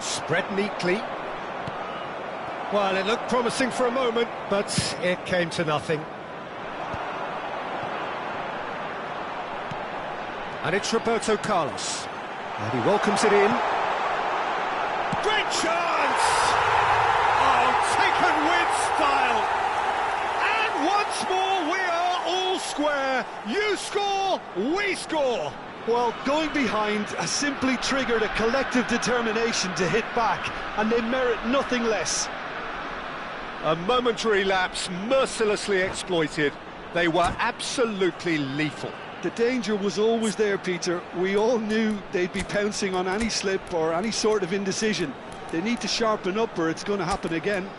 Spread neatly. Well, it looked promising for a moment, but it came to nothing. And it's Roberto Carlos. And he welcomes it in. Great chance! Oh, taken with style! And once more we are all square. You score, we score. Well, going behind has simply triggered a collective determination to hit back, and they merit nothing less. A momentary lapse mercilessly exploited. They were absolutely lethal. The danger was always there, Peter. We all knew they'd be pouncing on any slip or any sort of indecision. They need to sharpen up or it's going to happen again.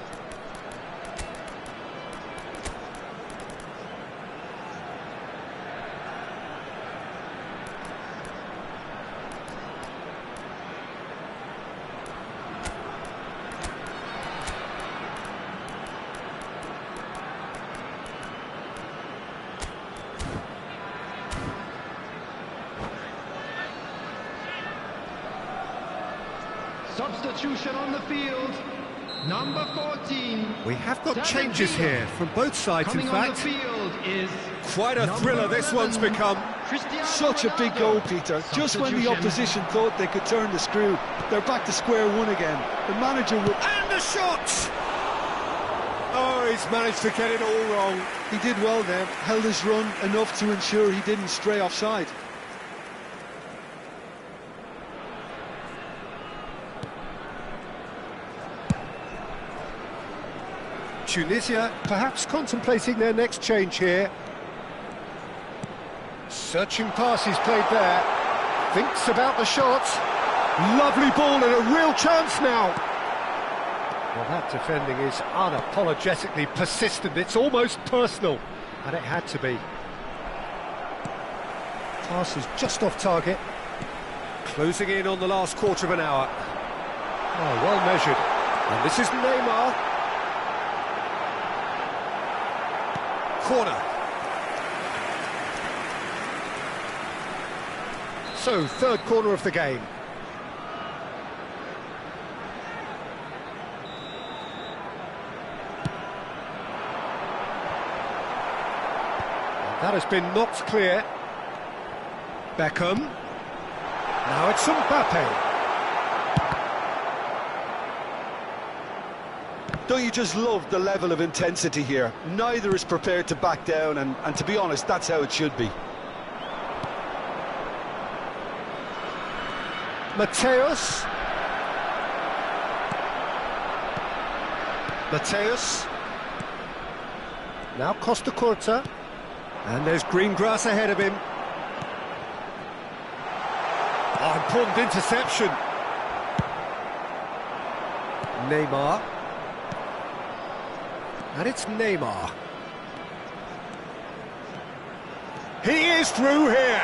Substitution on the field, number 14. We have got changes here from both sides, Coming in fact. on the field is quite a thriller this one's become. Such a big goal, Peter. Just when the opposition thought they could turn the screw, they're back to square one again. The manager will... And the shot! Oh, he's managed to get it all wrong. He did well there, held his run enough to ensure he didn't stray offside. Tunisia perhaps contemplating their next change here. Searching pass he's played there. Thinks about the shot. Lovely ball and a real chance now. Well, that defending is unapologetically persistent. It's almost personal, and it had to be. Pass is just off target. Closing in on the last quarter of an hour. Oh, well measured. And this is Neymar. Corner. So, third corner of the game. That has been knocked clear. Beckham. Now it's Mbappe. Don't you just love the level of intensity here? Neither is prepared to back down, and to be honest, that's how it should be. Mateus. Mateus. Now Costa Curta. And there's green grass ahead of him. Oh, important interception. Neymar. And it's Neymar. He is through here.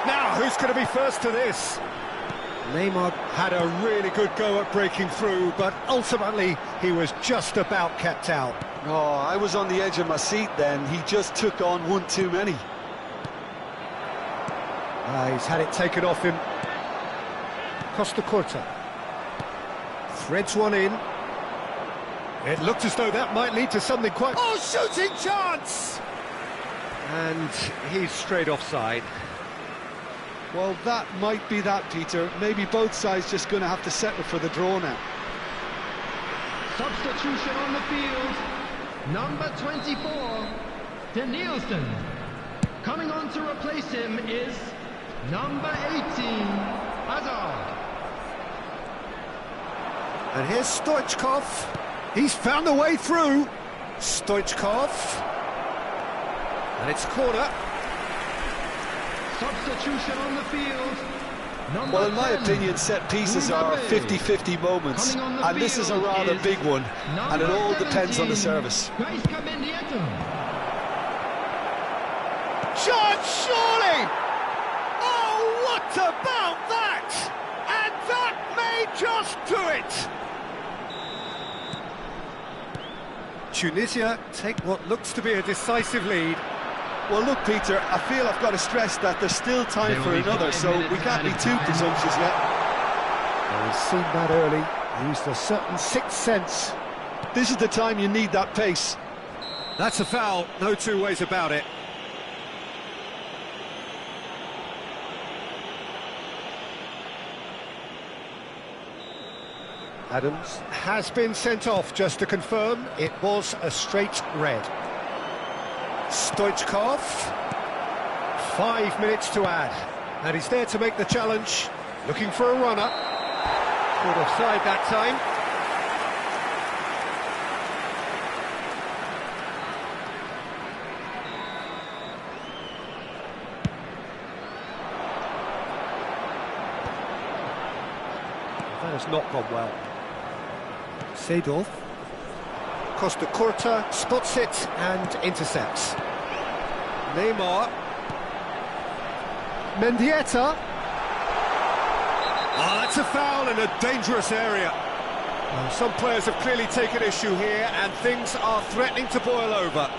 Now, who's going to be first to this? Neymar had a really good go at breaking through, but ultimately he was just about kept out. Oh, I was on the edge of my seat then. He just took on one too many. He's had it taken off him. Costa Curta. Threads one in. It looked as though that might lead to something quite... Oh, shooting chance! And he's straight offside. Well, that might be that, Peter. Maybe both sides just going to have to settle for the draw now. Substitution on the field. Number 24, De Nielsen. Coming on to replace him is number 18, Hazard. And here's Stoichkov. He's found a way through. Stoichkov. And it's corner. Substitution on the field. Well, in my opinion, set pieces are 50-50 moments, and this is a rather big one, and it all depends on the service. Chance, surely! Oh, what about that? And that may just do it! Tunisia take what looks to be a decisive lead. Well, look, Peter, I feel I've got to stress that there's still time for another, so we can't be too presumptuous yet. Well, he's seen that early, used a certain sixth sense. This is the time you need that pace. That's a foul, no two ways about it. Adams has been sent off, just to confirm, it was a straight red. Stoichkov, 5 minutes to add, and he's there to make the challenge, looking for a runner. Caught offside that time. That has not gone well. Seedorf. Costa Curta spots it and intercepts. Neymar. Mendieta. Ah, that's a foul in a dangerous area. Well, some players have clearly taken issue here and things are threatening to boil over.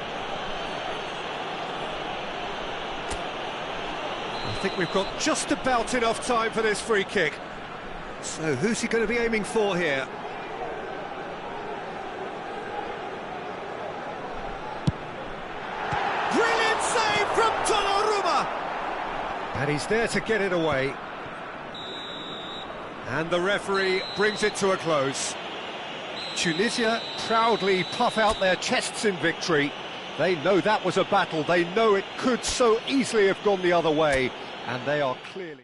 I think we've got just about enough time for this free kick. So who's he going to be aiming for here? Brilliant save from Donnarumma! And he's there to get it away. And the referee brings it to a close. Tunisia proudly puff out their chests in victory. They know that was a battle. They know it could so easily have gone the other way. And they are clearly...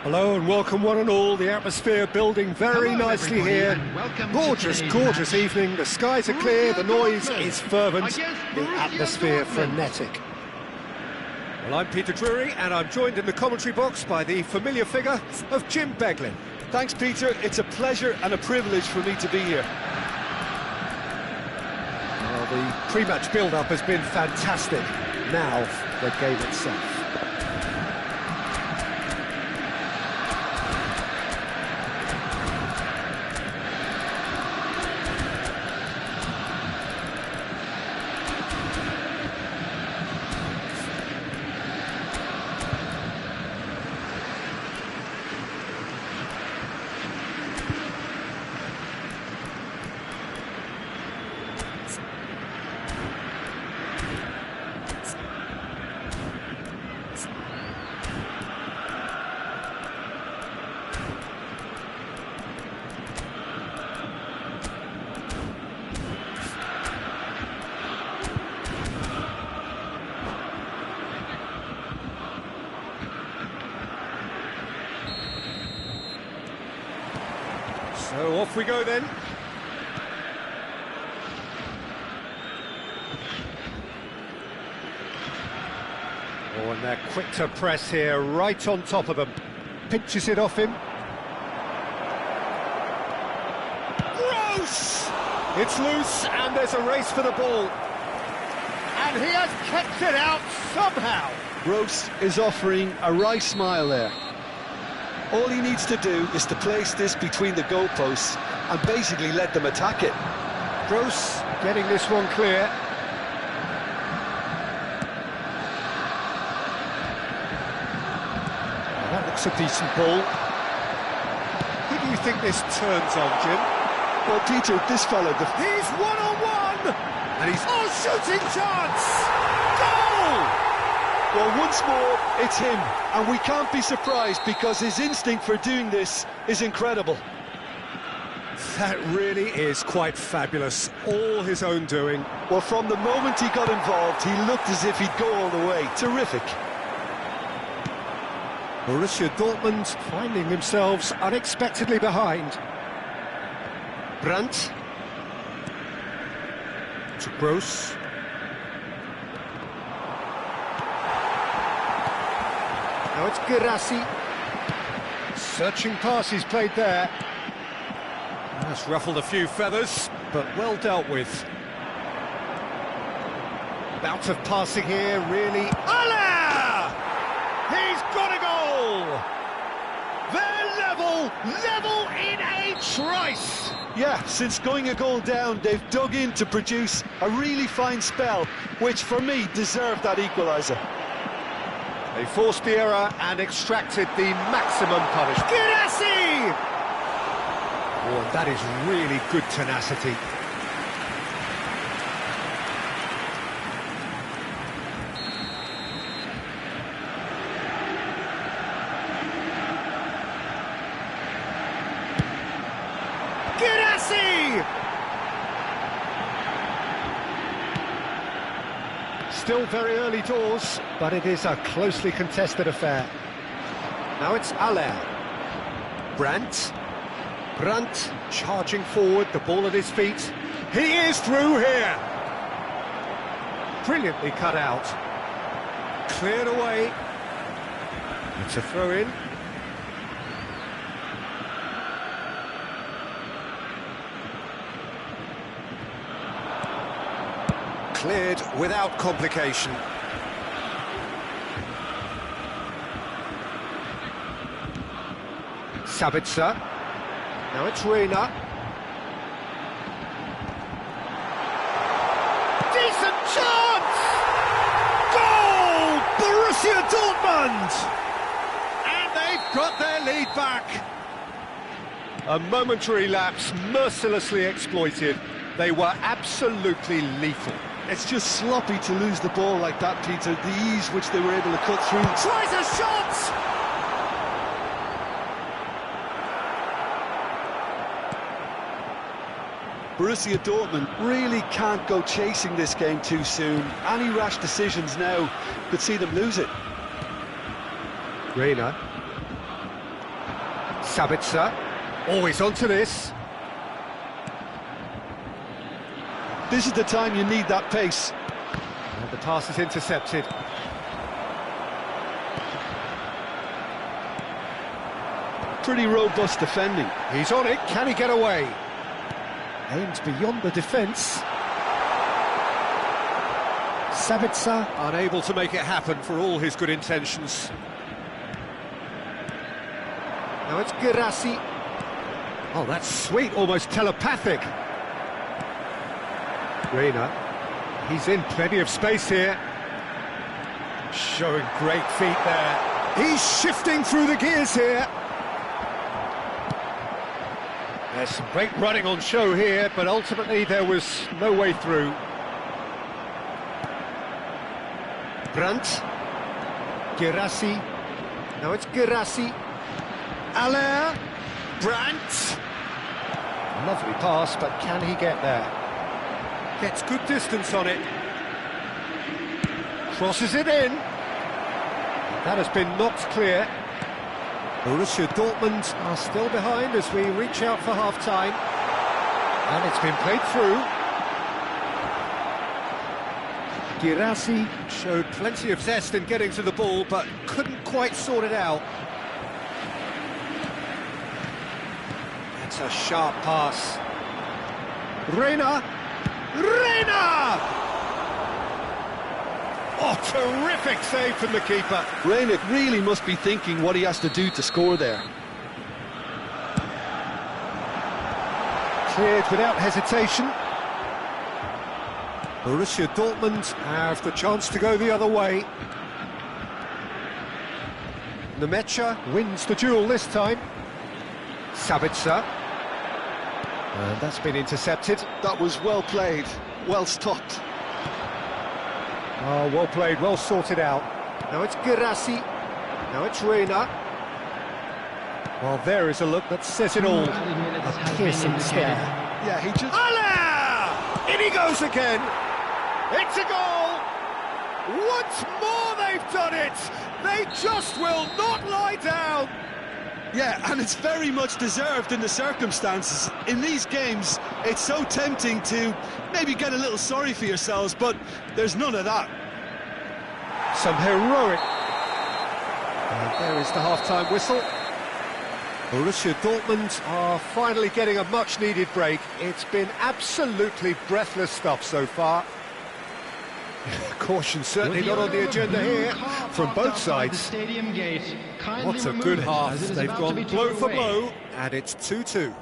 Hello and welcome one and all. The atmosphere building very Hello, nicely everybody, here. and welcome to Gorgeous, today's gorgeous match. evening. The skies are clear, the noise Dortmund is fervent, against the Borussia atmosphere Dortmund. frenetic. Well, I'm Peter Drury and I'm joined in the commentary box by the familiar figure of Jim Beglin. Thanks, Peter. It's a pleasure and a privilege for me to be here. Well, the pre-match build-up has been fantastic. Now, the game itself. So off we go then. Oh, and they're quick to press here, right on top of them. Pinches it off him. Gross! It's loose, and there's a race for the ball. And he has kept it out somehow. Gross is offering a wry smile there. All he needs to do is to place this between the goalposts and basically let them attack it. Gross getting this one clear. That looks a decent ball. Who do you think this turns on, Jim? Well, Peter, this fella... He's one-on-one! And he's... Oh, shooting chance! Goal! Well, once more, it's him. And we can't be surprised because his instinct for doing this is incredible. That really is quite fabulous. All his own doing. Well, from the moment he got involved, he looked as if he'd go all the way. Terrific. Borussia Dortmund finding themselves unexpectedly behind. Brandt. To Gross. Now it's Girassi. Searching pass he's played there. That's ruffled a few feathers, but well dealt with. Bout of passing here, really. Allah! He's got a goal! They're level in a trice! Yeah, since going a goal down, they've dug in to produce a really fine spell, which for me deserved that equaliser. They forced the error and extracted the maximum punishment. Girassi! Oh, that is really good tenacity. Girassi! Still very early doors, but it is a closely contested affair. Now it's Aller. Brandt. Brandt charging forward, the ball at his feet. He is through here! Brilliantly cut out. Cleared away. It's a throw-in. Cleared without complication. Sabitzer. Now it's Reina. Decent chance! Goal! Borussia Dortmund! And they've got their lead back. A momentary lapse, mercilessly exploited. They were absolutely lethal. It's just sloppy to lose the ball like that, Peter. The ease which they were able to cut through. Tries a shot! Borussia Dortmund really can't go chasing this game too soon. Any rash decisions now could see them lose it. Reina. Sabitzer, always onto this. This is the time you need that pace. And the pass is intercepted. Pretty robust defending. He's on it, can he get away? Aimed beyond the defence. Sabitzer unable to make it happen for all his good intentions. Now it's Girassi. Oh, that's sweet, almost telepathic. Reina, he's in plenty of space here. Showing great feet there. He's shifting through the gears here. There's some great running on show here, but ultimately there was no way through. Brandt, Girassi, now it's Girassi, Allaire, Brandt. Lovely pass, but can he get there? Gets good distance on it. Crosses it in. That has been knocked clear. Borussia Dortmund are still behind as we reach out for half-time. And it's been played through. Girassi showed plenty of zest in getting to the ball, but couldn't quite sort it out. That's a sharp pass. Reina! Reina! Oh, terrific save from the keeper. Reina really must be thinking what he has to do to score there. Cleared without hesitation. Borussia Dortmund have the chance to go the other way. Nemecha wins the duel this time. Sabitzer. And that's been intercepted. That was well played, well stopped. Oh, well played, well sorted out. Now it's Girassi. Now it's Reina. Well, there is a look that says it all. A piercing stare. Yeah, he just... Allaire! In he goes again! It's a goal! Once more they've done it! They just will not lie down! Yeah, and it's very much deserved in the circumstances. In these games, it's so tempting to maybe get a little sorry for yourselves, but there's none of that. Some heroic... And there is the half-time whistle. Borussia Dortmund are finally getting a much-needed break. It's been absolutely breathless stuff so far. Caution certainly not on the agenda here from both sides. What a good half. They've gone blow for blow, and it's 2-2.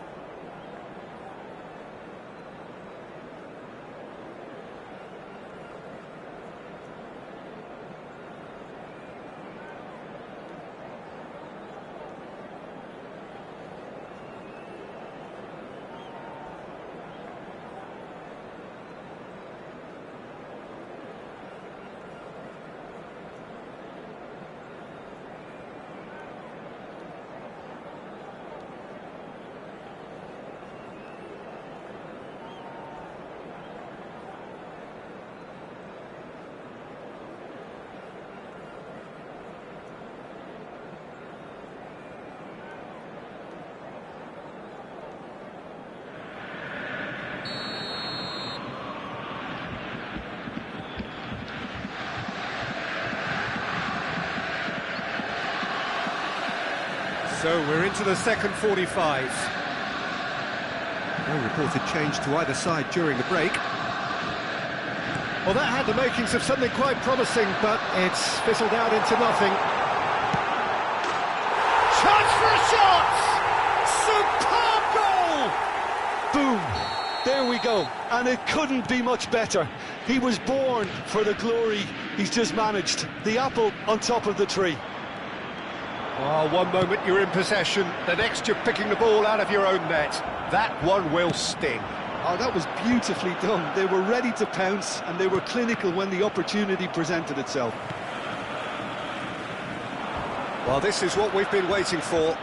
So we're into the second 45. No reported change to either side during the break. Well, that had the makings of something quite promising, but it's fizzled out into nothing. Chance for a shot! Superb goal! Boom! There we go. And it couldn't be much better. He was born for the glory he's just managed. The apple on top of the tree. Oh, one moment you're in possession, the next you're picking the ball out of your own net. That one will sting. Oh, that was beautifully done. They were ready to pounce, and they were clinical when the opportunity presented itself. Well, this is what we've been waiting for.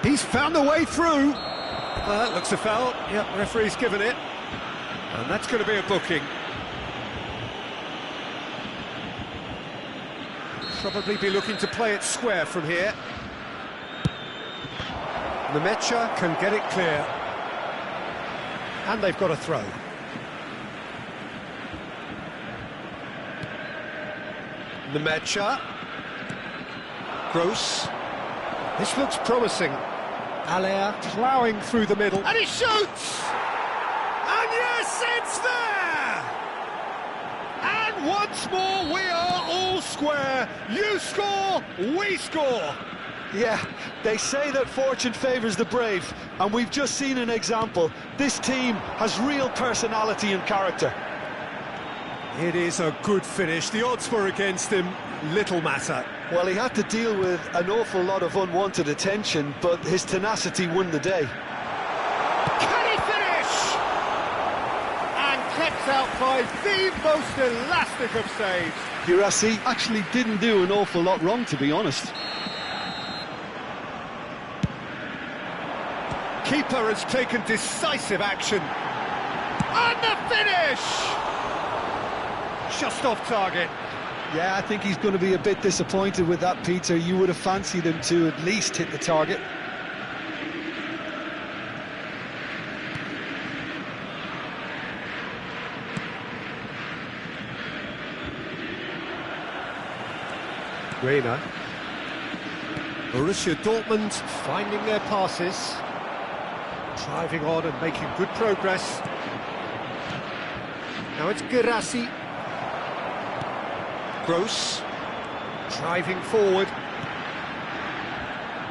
He's found the way through. That looks a foul. Yep, referee's given it. And that's going to be a booking. Probably be looking to play it square from here. Nemecha can get it clear. And they've got a throw. Nemecha. Gross. This looks promising. Allaire ploughing through the middle. And he shoots! And yes, it's there! And once more we are all square. You score, we score. Yeah, they say that fortune favours the brave, and we've just seen an example. This team has real personality and character. It is a good finish. The odds were against him, little matter. Well, he had to deal with an awful lot of unwanted attention, but his tenacity won the day. Can he finish? And kept out by the most elastic of saves. Divisi actually didn't do an awful lot wrong, to be honest. Keeper has taken decisive action. And the finish! Just off target. Yeah, I think he's going to be a bit disappointed with that, Peter. You would have fancied him to at least hit the target. Reina. Borussia Dortmund finding their passes. Driving on and making good progress. Now it's Guirassy. Gross. Driving forward.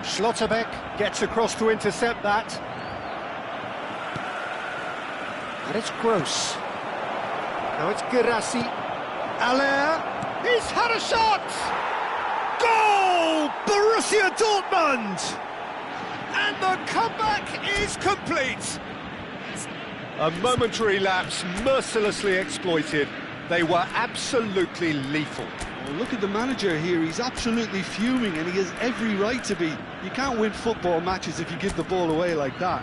Schlotterbeck gets across to intercept that. And it's Gross. Now it's Guirassy. Allaire. He's had a shot! Goal! Borussia Dortmund! And the comeback is complete. A momentary lapse mercilessly exploited. They were absolutely lethal. Well, look at the manager here. He's absolutely fuming, and he has every right to be. You can't win football matches if you give the ball away like that.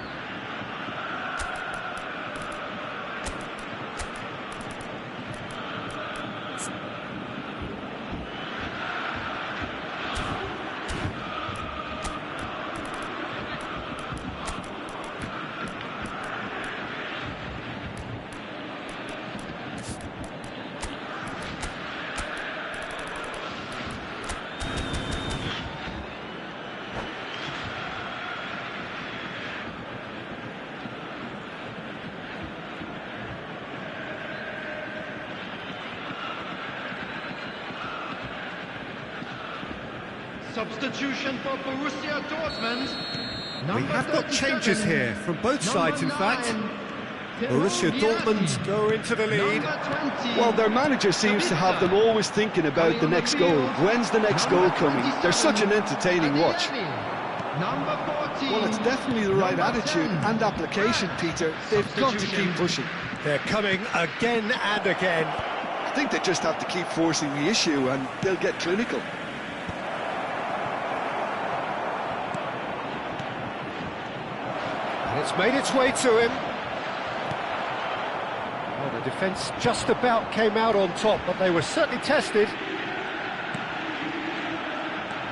Substitution for Borussia Dortmund. We have got changes here from both sides, in fact. Borussia Dortmund go into the lead. Well, their manager seems to have them always thinking about the next goal. When's the next goal coming? They're such an entertaining watch. Well, it's definitely the right attitude and application, Peter. They've got to keep pushing. They're coming again and again. I think they just have to keep forcing the issue and they'll get clinical. And it's made its way to him. Well, the defence just about came out on top, but they were certainly tested.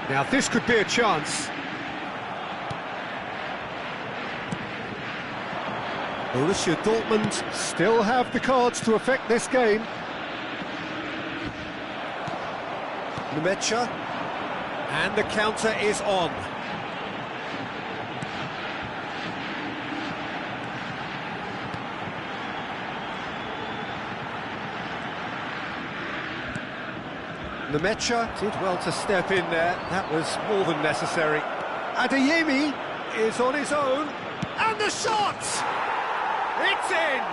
Now this could be a chance. Borussia Dortmund still have the cards to affect this game. Nemecha, and the counter is on. Nemecha did well to step in there. That was more than necessary. Adeyemi is on his own, and the shot! It's in!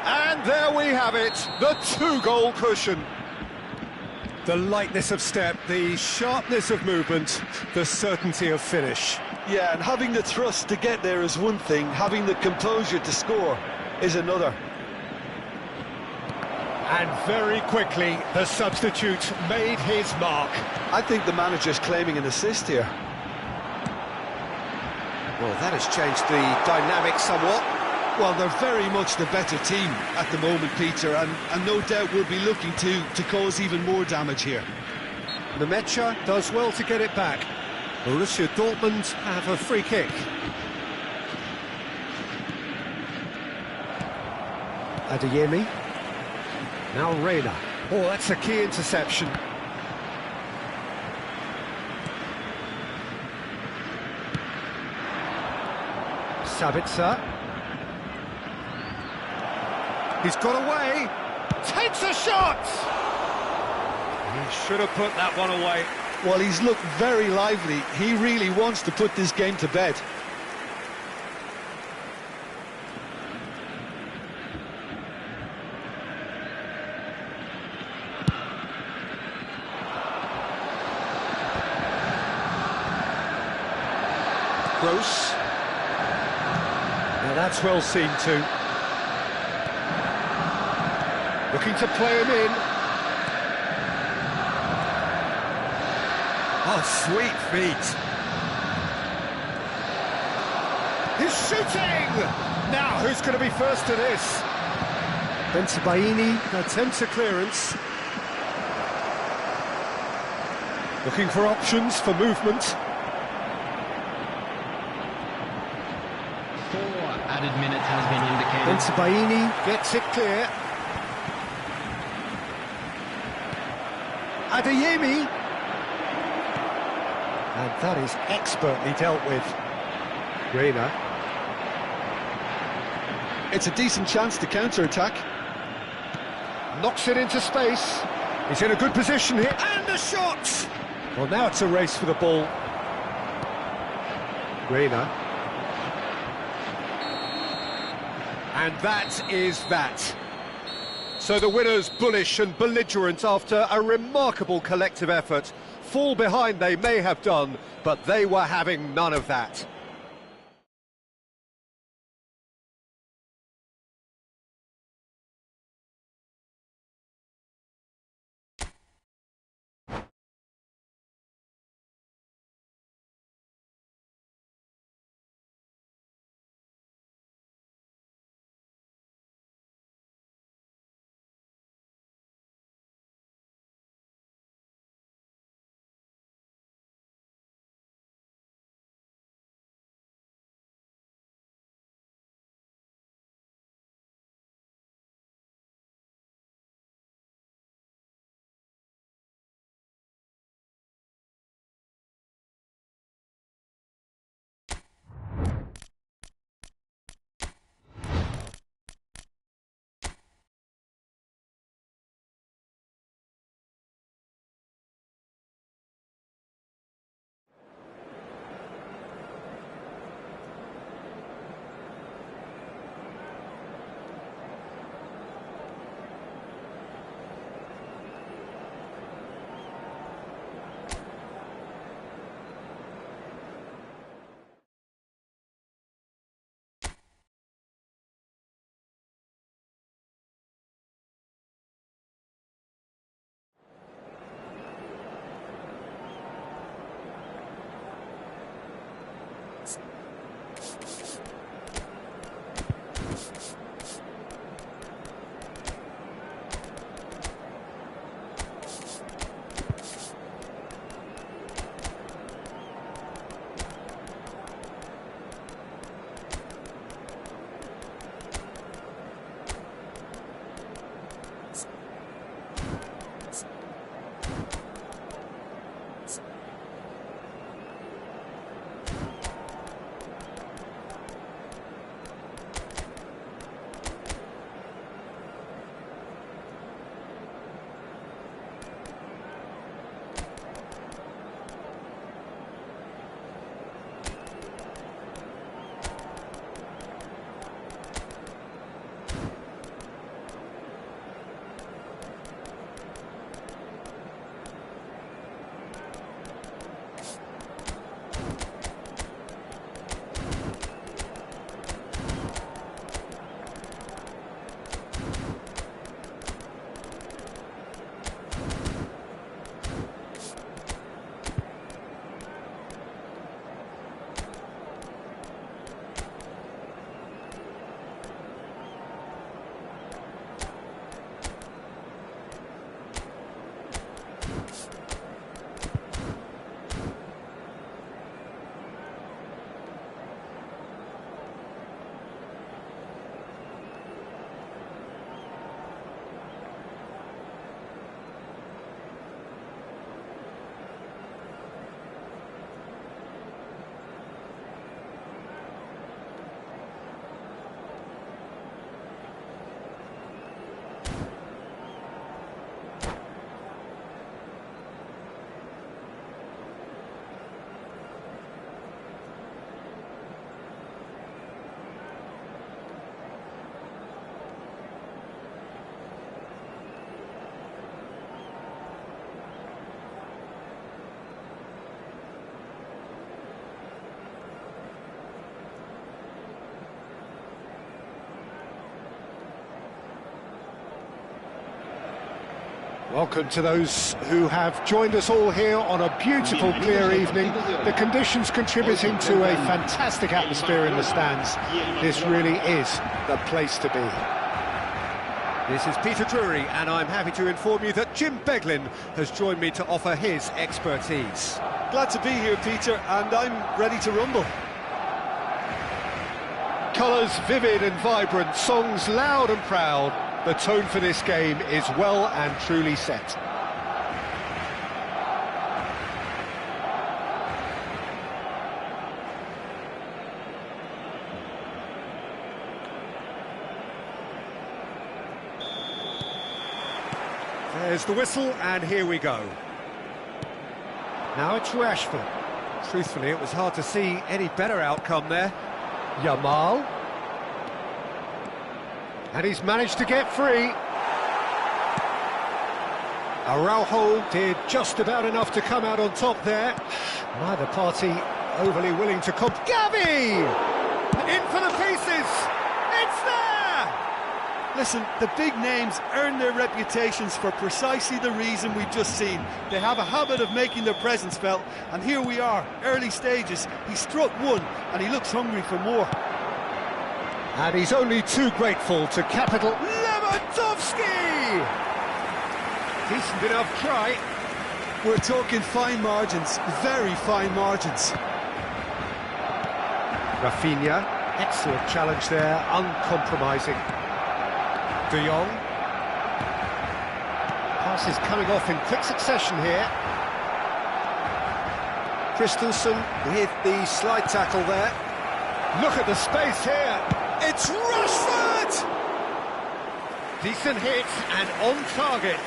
And there we have it, the two-goal cushion. The lightness of step, the sharpness of movement, the certainty of finish. Yeah, and having the thrust to get there is one thing, having the composure to score is another. And very quickly, the substitute made his mark. I think the manager's claiming an assist here. Well, that has changed the dynamic somewhat. Well, they're very much the better team at the moment, Peter, and no doubt will be looking to cause even more damage here. Nemecha does well to get it back. Borussia Dortmund have a free kick. Adeyemi. Now Reina. Oh, that's a key interception. Sabitzer. He's got away. Takes a shot! He should have put that one away. Well, he's looked very lively. He really wants to put this game to bed. Gross. Now that's well seen too. Looking to play him in. Oh, sweet feet. He's shooting! Now, who's going to be first to this? Bensebaini attempts a clearance. Looking for options for movement. 4 added minutes has been indicated. Bensebaini gets it clear. Adeyemi. And that is expertly dealt with. Reina. It's a decent chance to counter-attack. Knocks it into space. He's in a good position here. And a shot! Well, now it's a race for the ball. Reina. And that is that. So the winners bullish and belligerent after a remarkable collective effort. Fall behind they may have done, but they were having none of that. Welcome to those who have joined us all here on a beautiful, clear evening. The conditions contributing to a fantastic atmosphere in the stands. This really is the place to be. This is Peter Drury, and I'm happy to inform you that Jim Beglin has joined me to offer his expertise. Glad to be here, Peter, and I'm ready to rumble. Colours vivid and vibrant, songs loud and proud. The tone for this game is well and truly set. There's the whistle, and here we go. Now it's Rashford. Truthfully, it was hard to see any better outcome there. Yamal. And he's managed to get free. Araujo did just about enough to come out on top there. Neither party overly willing to comp. Gavi! In for the pieces! It's there! Listen, the big names earn their reputations for precisely the reason we've just seen. They have a habit of making their presence felt, and here we are, early stages. He struck one, and he looks hungry for more. And he's only too grateful to capital Lewandowski! Decent enough try. We're talking fine margins, very fine margins. Rafinha, excellent challenge there, uncompromising. De Jong. Passes coming off in quick succession here. Christensen with the slide tackle there. Look at the space here. It's Rashford! Decent hit and on target.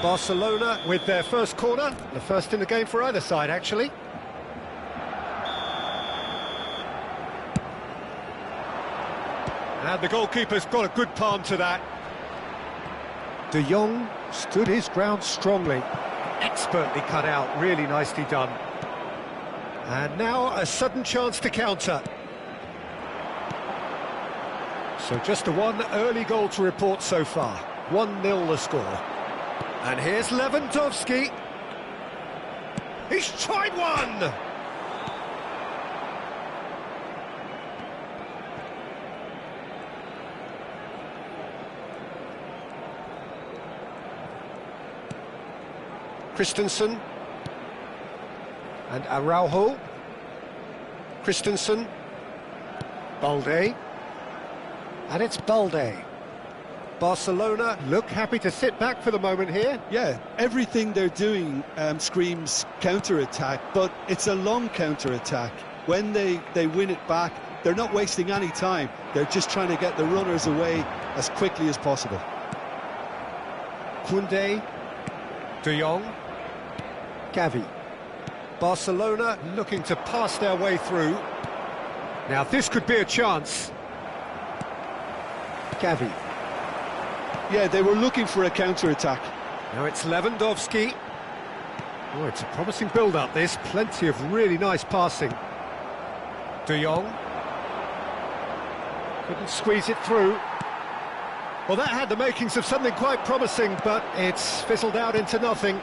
Barcelona with their first corner, the first in the game for either side, actually. And the goalkeeper's got a good palm to that. De Jong stood his ground strongly. Expertly cut out, really nicely done. And now a sudden chance to counter. So just a one early goal to report so far. 1-0 the score. And here's Lewandowski. He's tried one! Christensen. And Araujo. Christensen. Balde. And it's Balde. Barcelona look happy to sit back for the moment here. Yeah, everything they're doing screams counter-attack, but it's a long counter-attack. When they win it back, they're not wasting any time. They're just trying to get the runners away as quickly as possible. Koundé. De Jong. Gavi. Barcelona looking to pass their way through. Now this could be a chance. Gavi. Yeah, they were looking for a counter-attack. Now it's Lewandowski. Oh, it's a promising build-up, this. Plenty of really nice passing. De Jong. Couldn't squeeze it through. Well, that had the makings of something quite promising, but it's fizzled out into nothing.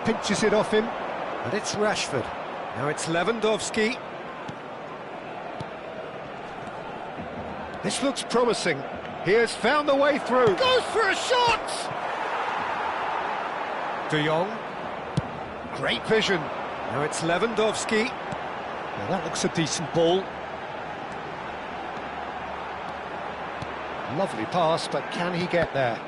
Pinches it off him, and it's Rashford. Now it's Lewandowski. This looks promising. He has found the way through. Goes for a shot! De Jong. Great vision. Now it's Lewandowski. Now that looks a decent ball. Lovely pass, but can he get there?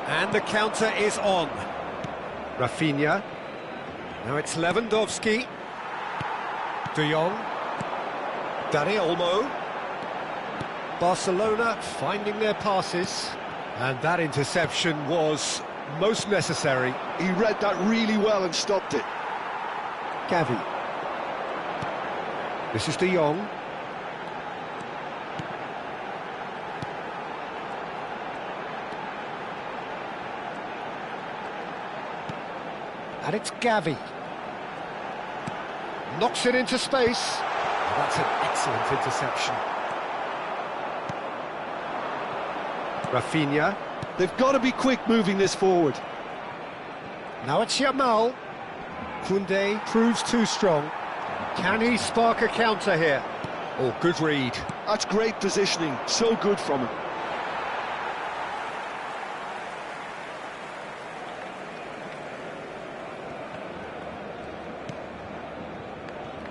And the counter is on. Rafinha. Now it's Lewandowski. De Jong. Dani Olmo. Barcelona finding their passes. And that interception was most necessary. He read that really well and stopped it. Gavi. This is De Jong. And it's Gavi. Knocks it into space. That's an excellent interception. Rafinha. They've got to be quick moving this forward. Now it's Yamal. Koundé proves too strong. Can he spark a counter here? Oh, good read. That's great positioning, so good from him.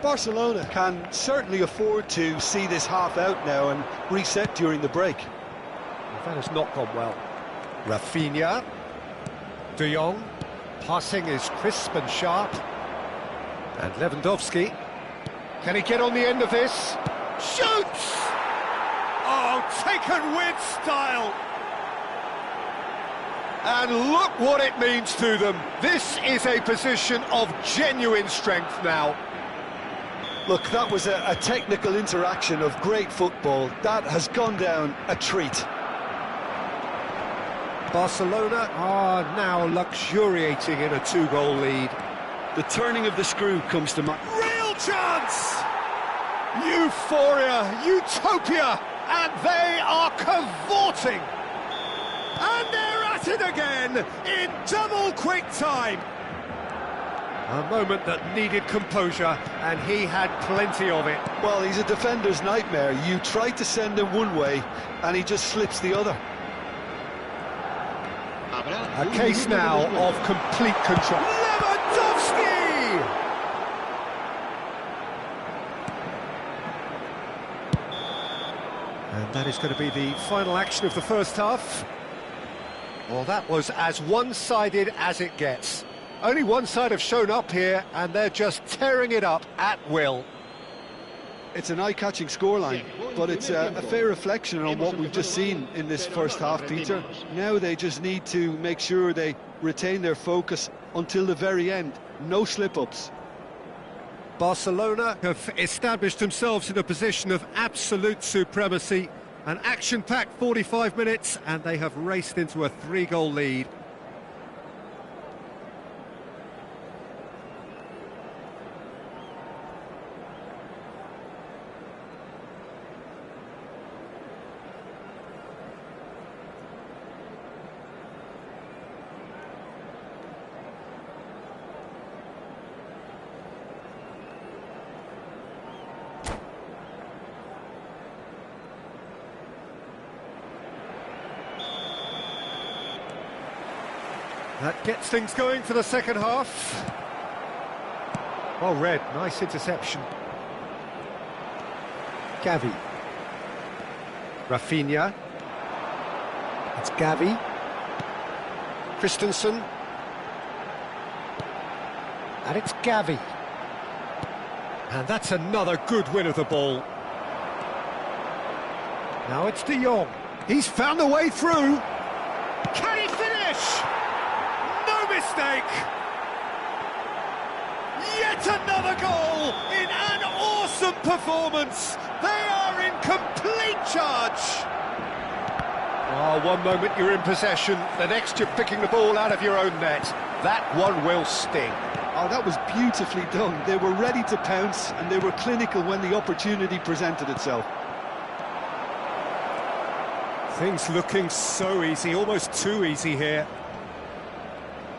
Barcelona can certainly afford to see this half out now and reset during the break. That has not gone well. Rafinha. De Jong. Passing is crisp and sharp. And Lewandowski. Can he get on the end of this? Shoots! Oh, taken with style! And look what it means to them. This is a position of genuine strength now. Look, that was a technical interaction of great football. That has gone down a treat. Barcelona are now luxuriating in a 2-goal lead. The turning of the screw comes to mind. Real chance! Euphoria, utopia, and they are cavorting. And they're at it again in double quick time. A moment that needed composure, and he had plenty of it. Well, he's a defender's nightmare. You try to send him one way, and he just slips the other. A case now of complete control. Lewandowski! And that is going to be the final action of the first half. Well, that was as one-sided as it gets. Only one side have shown up here, and they're just tearing it up at will. It's an eye-catching scoreline, but it's a fair reflection on what we've just seen in this first half, Peter. Now they just need to make sure they retain their focus until the very end. No slip-ups. Barcelona have established themselves in a position of absolute supremacy. An action-packed 45 minutes, and they have raced into a 3-goal lead. That gets things going for the second half. Well read, nice interception. Gavi. Rafinha. It's Gavi. Christensen. And it's Gavi. And that's another good win of the ball. Now it's De Jong. He's found a way through. Can he finish? No mistake! Yet another goal in an awesome performance. They are in complete charge. Oh, one moment you're in possession, the next you're picking the ball out of your own net. That one will sting. Oh, that was beautifully done. They were ready to pounce, and they were clinical when the opportunity presented itself. Things looking so easy, almost too easy here.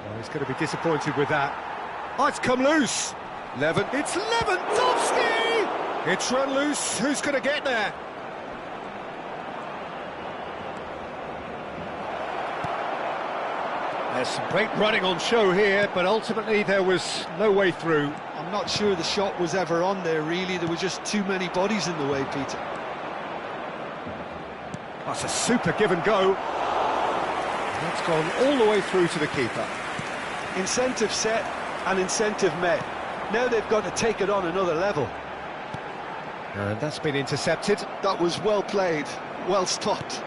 Oh, he's going to be disappointed with that. Oh, it's come loose. It's Lewandowski! It's run loose. Who's going to get there? There's some great running on show here, but ultimately there was no way through. I'm not sure the shot was ever on there, really. There were just too many bodies in the way, Peter. That's a super give and go. That's gone all the way through to the keeper. Incentive set and incentive met. Now they've got to take it on another level. And that's been intercepted. That was well played, well stopped.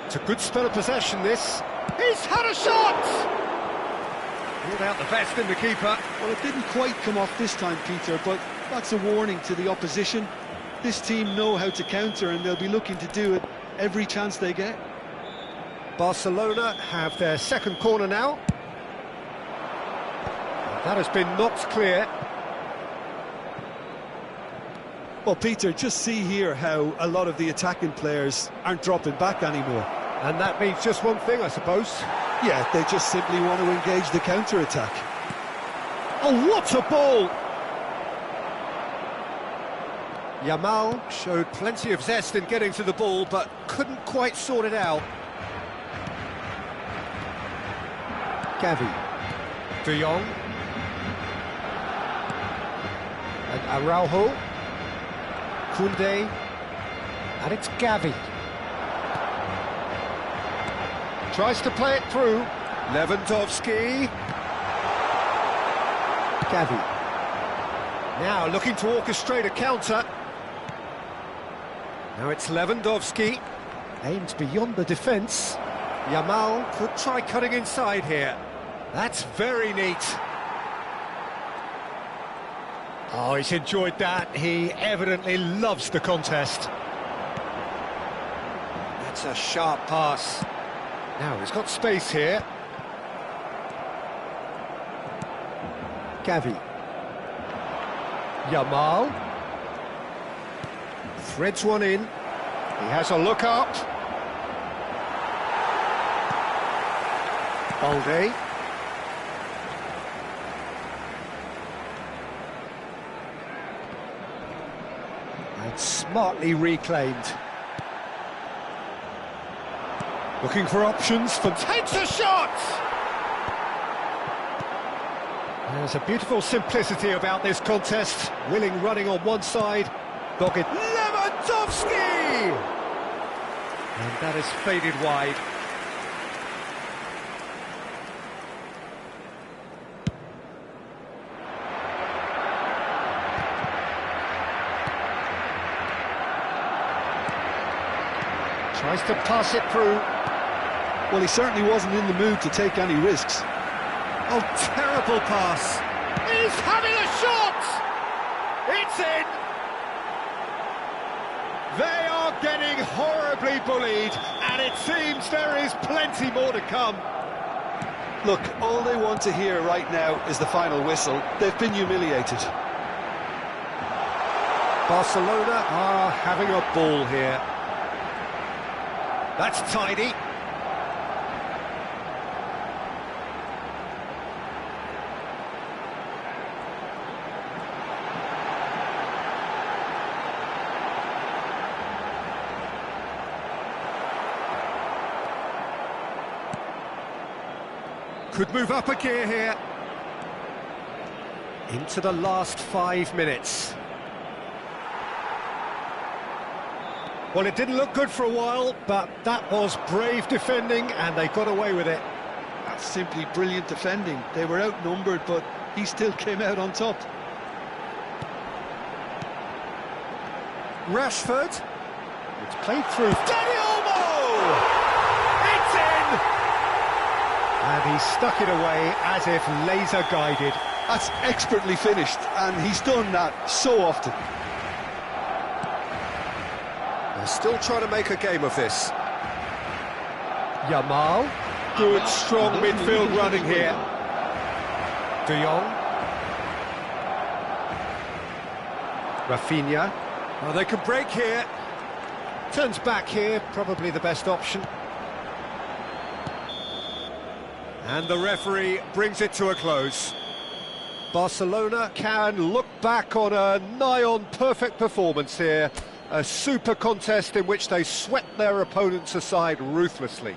It's a good spell of possession, this. He's had a shot! Ruled out the best in the keeper. Well, it didn't quite come off this time, Peter, but that's a warning to the opposition. This team know how to counter, and they'll be looking to do it every chance they get. Barcelona have their second corner now. That has been knocked clear. Well, Peter, just see here how a lot of the attacking players aren't dropping back anymore. And that means just one thing, I suppose. Yeah, they just simply want to engage the counter-attack. Oh, what a ball! Yamal showed plenty of zest in getting to the ball, but couldn't quite sort it out. Gavi. De Jong. And Araujo. Koundé. And it's Gavi. Tries to play it through. Lewandowski. Gavi. Now looking to orchestrate a counter. Now it's Lewandowski. Aimed beyond the defence. Yamal could try cutting inside here. That's very neat. Oh, he's enjoyed that. He evidently loves the contest. That's a sharp pass. Now he's got space here. Gavi. Yamal. Threads one in. He has a look up. Balde. And smartly reclaimed. Looking for options, takes a shot! There's a beautiful simplicity about this contest. Willing running on one side, dogged Lewandowski! And that has faded wide. Tries to pass it through. Well, he certainly wasn't in the mood to take any risks. Oh, terrible pass. He's having a shot! It's in! They are getting horribly bullied, and it seems there is plenty more to come. Look, all they want to hear right now is the final whistle. They've been humiliated. Barcelona are having a ball here. That's tidy. Could move up a gear here. Into the last 5 minutes. Well, it didn't look good for a while, but that was brave defending, and they got away with it. That's simply brilliant defending. They were outnumbered, but he still came out on top. Rashford. It's played through. Dani Olmo! It's in! And he stuck it away as if laser-guided. That's expertly finished, and he's done that so often. They're still trying to make a game of this. Yamal. Good, strong midfield running here. De Jong. Rafinha. Oh, they can break here. Turns back here, probably the best option. And the referee brings it to a close. Barcelona can look back on a nigh-on perfect performance here. A super contest in which they swept their opponents aside ruthlessly.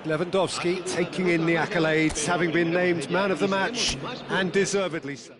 Lewandowski taking in the accolades, having been named man of the match, and deservedly so.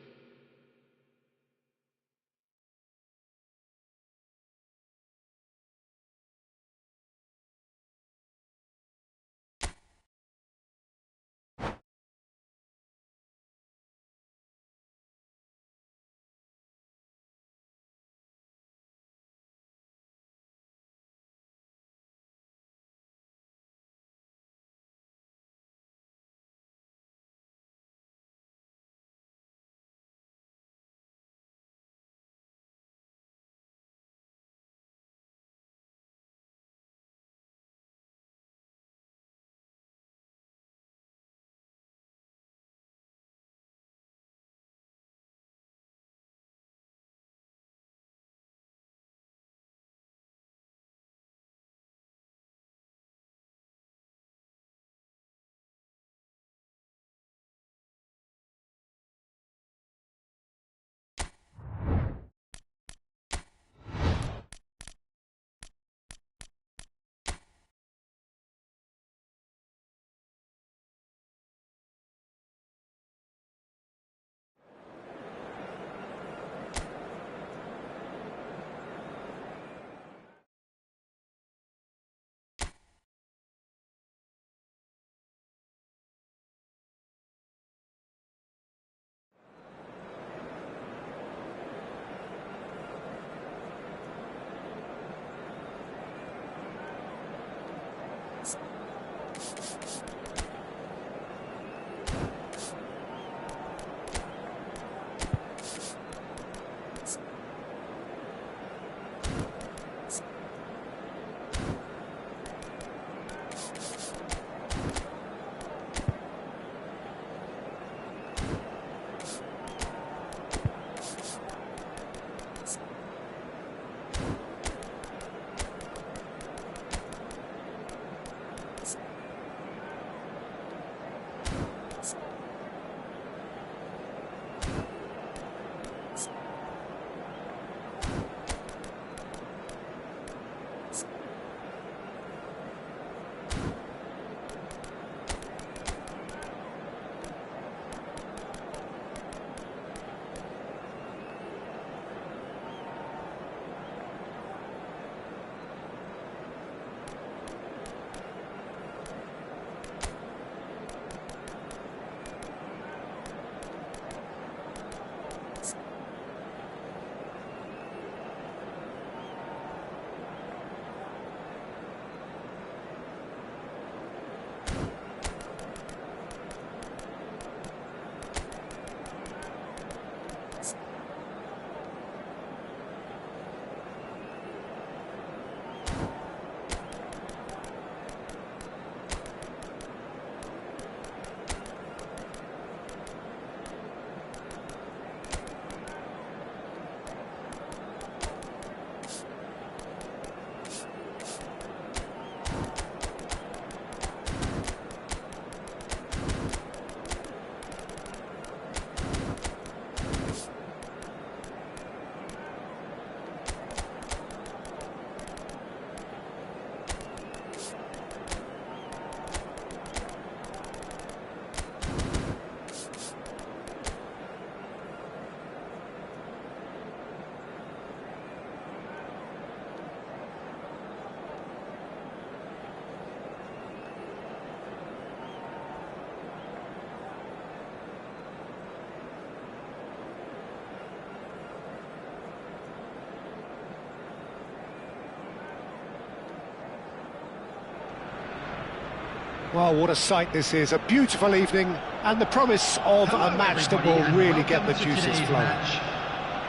Well, what a sight this is, a beautiful evening, and the promise of a match that will really get the juices flowing.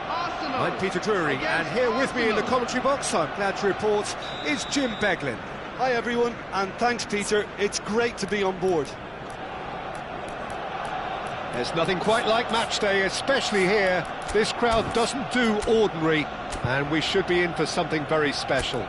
I'm Peter Drury, and here with me in the commentary box, I'm glad to report, is Jim Beglin. Hi everyone, and thanks Peter, it's great to be on board. There's nothing quite like match day, especially here. This crowd doesn't do ordinary, and we should be in for something very special.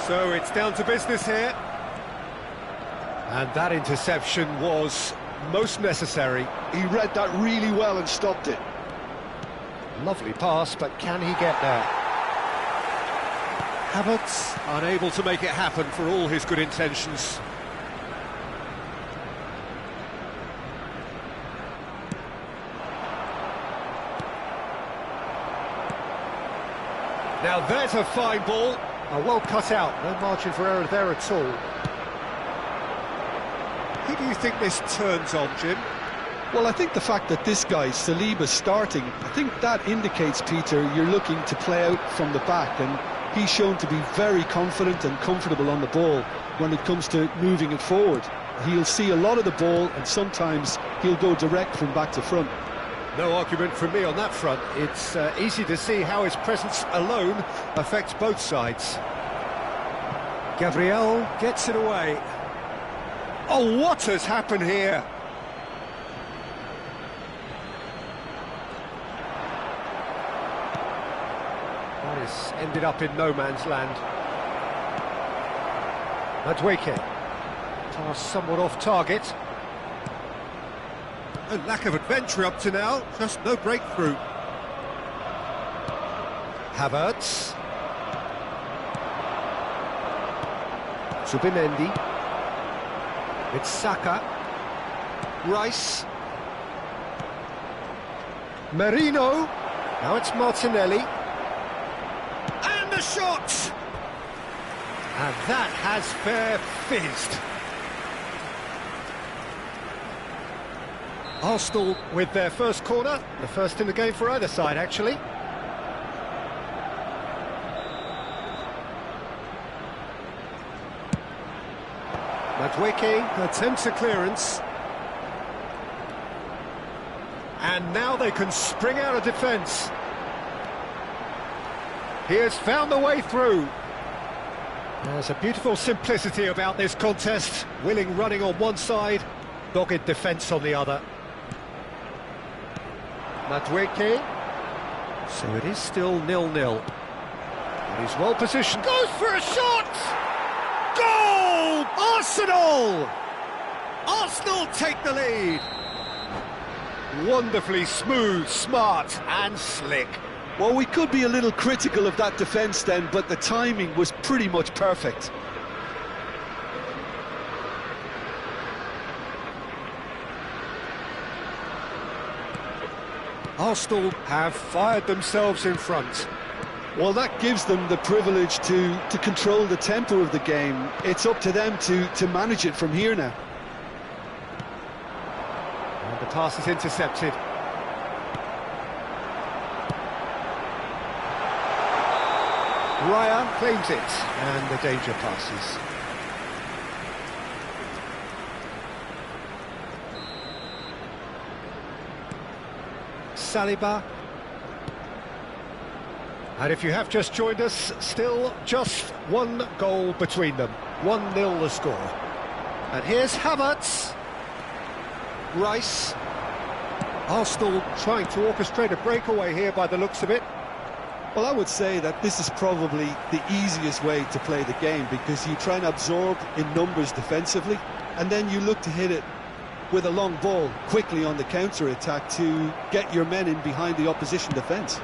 So it's down to business here. And that interception was most necessary. He read that really well and stopped it. Lovely pass, but can he get there? Havertz unable to make it happen for all his good intentions. Now there's a fine ball. Well cut out, no margin for error there at all. Who do you think this turns on, Jim? Well, I think the fact that this guy, Saliba's starting, I think that indicates, Peter, you're looking to play out from the back, and he's shown to be very confident and comfortable on the ball when it comes to moving it forward. He'll see a lot of the ball, and sometimes he'll go direct from back to front. No argument from me on that front. It's easy to see how his presence alone affects both sides. Gabriel gets it away. Oh, what has happened here? That has ended up in no man's land. Madueke. Pass somewhat off target. A lack of adventure up to now, just no breakthrough. Havertz. Zubimendi. It's Saka. Rice. Merino. Now it's Martinelli. And the shot! And that has fair fizzed. Arsenal with their first corner, the first in the game for either side, actually. Madueke attempts a clearance. And now they can spring out of defence. He has found the way through. There's a beautiful simplicity about this contest. Willing running on one side, dogged defence on the other. Madueke. So it is still 0-0. And he's well positioned. Goes for a shot! Goal! Arsenal! Arsenal take the lead. Wonderfully smooth, smart and slick. Well, we could be a little critical of that defence then, but the timing was pretty much perfect. Arsenal have fired themselves in front. Well, that gives them the privilege to control the tempo of the game. It's up to them to manage it from here now. And the pass is intercepted. Raya claims it, and the danger passes. Saliba. And if you have just joined us, still just one goal between them. 1-0 the score. And here's Havertz. Rice. Arsenal trying to orchestrate a breakaway here by the looks of it. Well, I would say that this is probably the easiest way to play the game, because you try and absorb in numbers defensively, and then you look to hit it with a long ball quickly on the counter-attack to get your men in behind the opposition defence.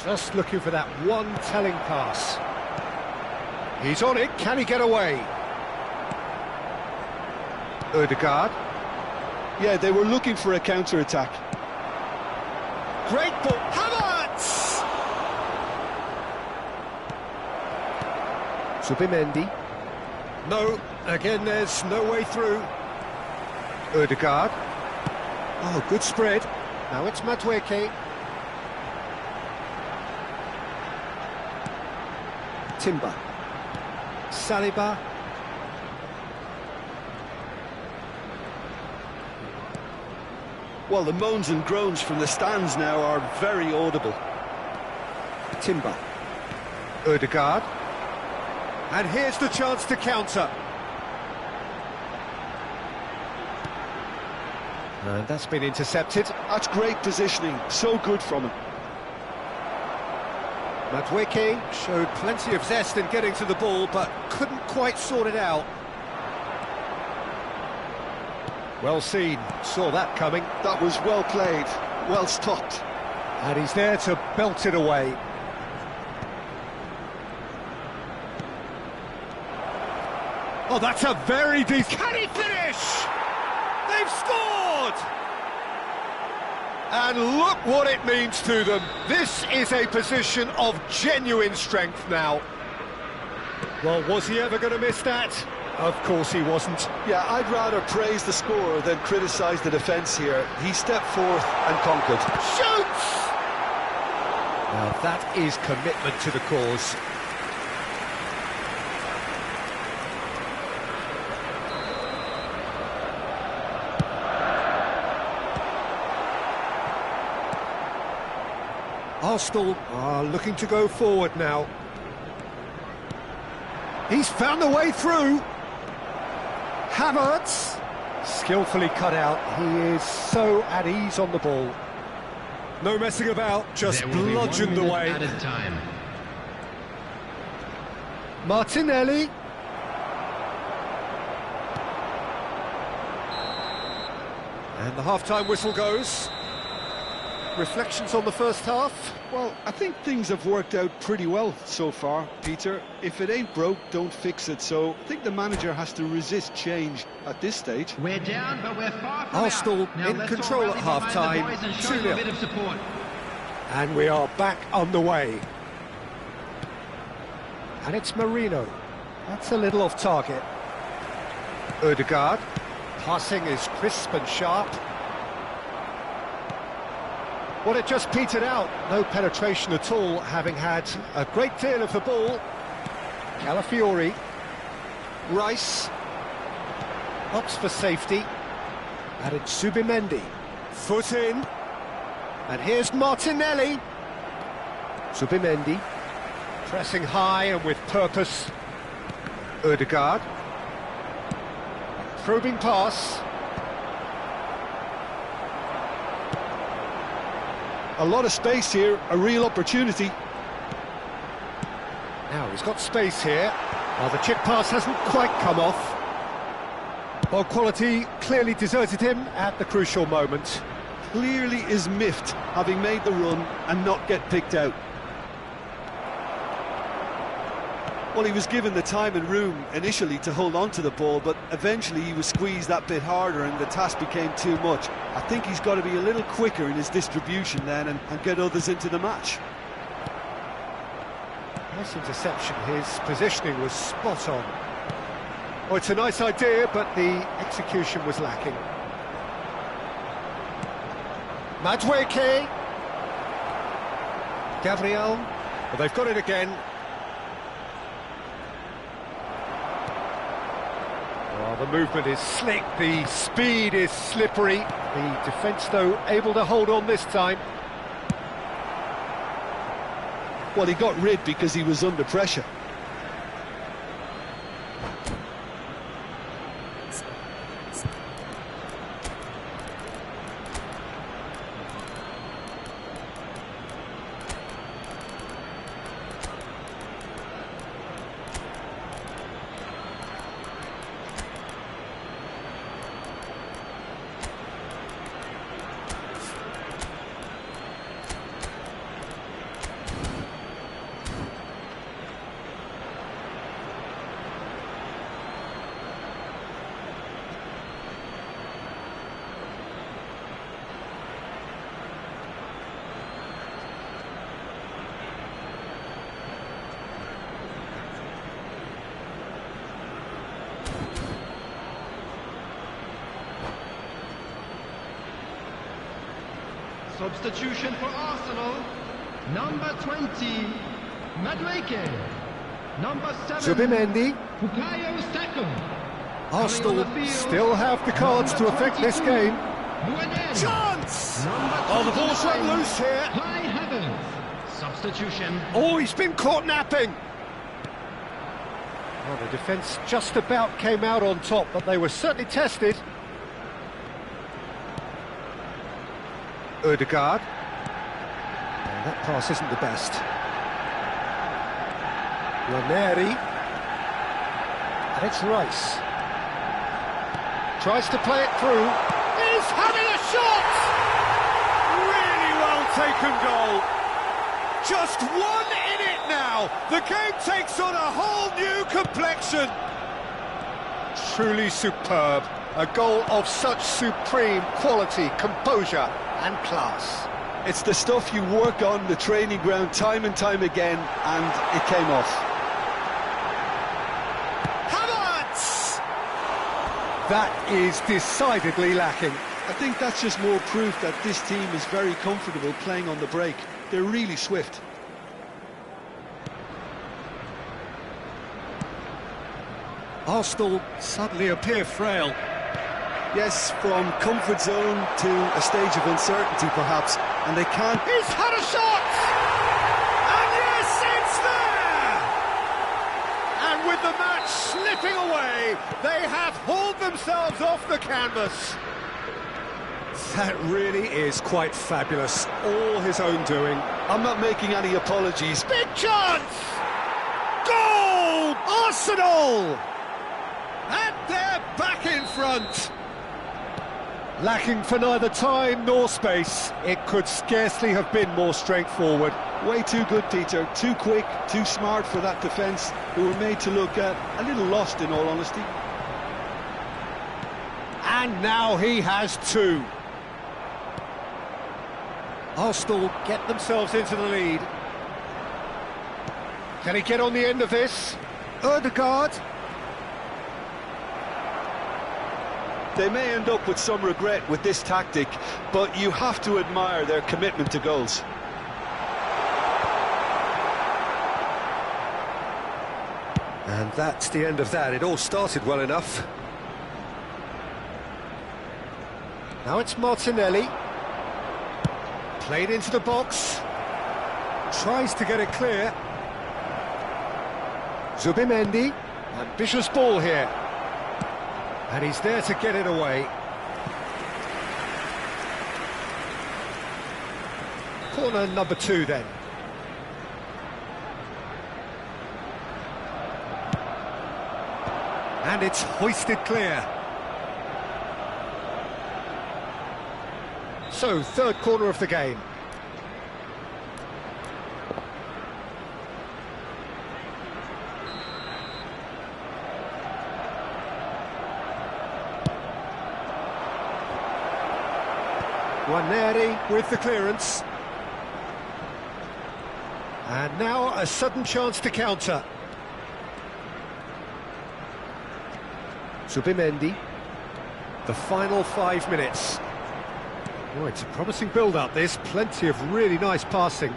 Just looking for that one telling pass. He's on it, can he get away? Ødegaard. Yeah, they were looking for a counter-attack. Great ball, Havertz! Zubimendi. No, again there's no way through. Ødegaard. Oh, good spread. Now it's Madueke. Timber. Saliba. Well, the moans and groans from the stands now are very audible. Timber. Ødegaard. And here's the chance to counter. And that's been intercepted. That's great positioning, so good from him. Madueke showed plenty of zest in getting to the ball, but couldn't quite sort it out. Well seen, saw that coming. That was well played, well stopped. And he's there to belt it away. Oh, that's a very decent... Can he finish? They've scored! And look what it means to them. This is a position of genuine strength now. Well, was he ever going to miss that? Of course he wasn't. Yeah, I'd rather praise the scorer than criticise the defence here. He stepped forth and conquered. Shoots! Now that is commitment to the cause. Arsenal are looking to go forward now. He's found the way through. Havertz, skillfully cut out. He is so at ease on the ball. No messing about, just bludgeoned away. Added time. Martinelli. And the half-time whistle goes. Reflections on the first half? Well, I think things have worked out pretty well so far, Peter. If it ain't broke, don't fix it. So I think the manager has to resist change at this stage. We're down, but we're far from Arsenal out. Now in let's all control rally at behind the half-time, boys and show them 2-0. a bit of support. And we are back underway. And it's Marino. That's a little off target. Odegaard. Passing is crisp and sharp. Well, it just petered out. No penetration at all, having had a great deal of the ball. Calafiori. Rice. Opts for safety. And it's Zubimendi. Foot in. And here's Martinelli. Zubimendi. Pressing high and with purpose. Odegaard. Probing pass. A lot of space here, a real opportunity. Now he's got space here. Well, the chip pass hasn't quite come off. Ball quality clearly deserted him at the crucial moment. Clearly is miffed, having made the run and not get picked out. Well, he was given the time and room initially to hold on to the ball, but eventually he was squeezed that bit harder and the task became too much. I think he's got to be a little quicker in his distribution then and get others into the match. Nice interception. His positioning was spot on. Oh, it's a nice idea, but the execution was lacking. Madueke. Gabriel. Well, they've got it again. The movement is slick, the speed is slippery. The defence, though, able to hold on this time. Well, he got rid because he was under pressure. Substitution for Arsenal. Number 20, Madueke. Number 7, Zubimendi. Bukayo Saka. Arsenal still have the cards to affect this game. Chance! Oh, the ball's run loose here. Kai Havertz. Substitution. Oh, he's been caught napping. Well, the defence just about came out on top, but they were certainly tested. Odegaard. Oh, that pass isn't the best. Ranieri. And it's Rice. Tries to play it through. He's having a shot! Really well taken goal. Just one in it now. The game takes on a whole new complexion. Truly superb. A goal of such supreme quality, composure and class. It's the stuff you work on the training ground time and time again, and it came off. Havertz! That is decidedly lacking. I think that's just more proof that this team is very comfortable playing on the break. They're really swift. Arsenal suddenly appear frail. Yes, from comfort zone to a stage of uncertainty perhaps, and they can't... He's had a shot! And yes, it's there! And with the match slipping away, they have hauled themselves off the canvas. That really is quite fabulous. All his own doing. I'm not making any apologies. Big chance! Goal! Arsenal! And they're back in front. Lacking for neither time nor space. It could scarcely have been more straightforward. Way too good, Peter. Too quick, too smart for that defence, who were made to look a little lost, in all honesty. And now he has two. Arsenal get themselves into the lead. Can he get on the end of this? Ødegaard. They may end up with some regret with this tactic, but you have to admire their commitment to goals. And that's the end of that. It all started well enough. Now it's Martinelli. Played into the box. Tries to get it clear. Zubimendi. Ambitious ball here. And he's there to get it away. Corner number 2 then. And it's hoisted clear. So, third corner of the game. Waneri with the clearance. And now a sudden chance to counter. Zubimendi. The final 5 minutes. Oh, it's a promising build-up, this. Plenty of really nice passing.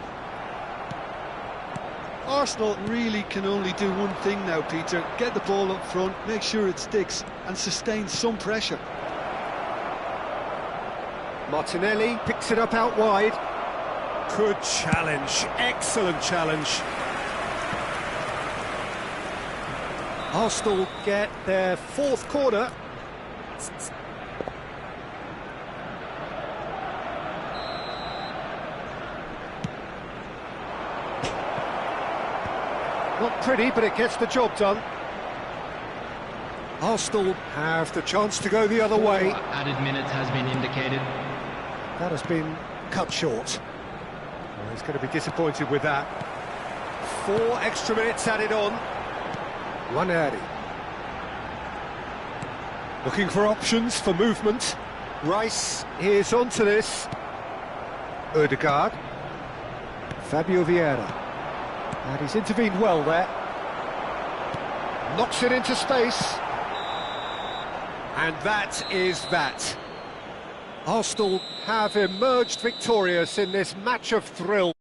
Arsenal really can only do one thing now, Peter. Get the ball up front, make sure it sticks, and sustain some pressure. Martinelli picks it up out wide. Good challenge, excellent challenge. Arsenal get their 4th corner. Not pretty, but it gets the job done. Arsenal have the chance to go the other way. Added minutes has been indicated. That has been cut short. Well, he's going to be disappointed with that. 4 extra minutes added on. Waneri. Looking for options for movement. Rice is onto this. Ødegaard. Fabio Vieira. And he's intervened well there. Knocks it into space. And that is that. Arsenal have emerged victorious in this match of thrill.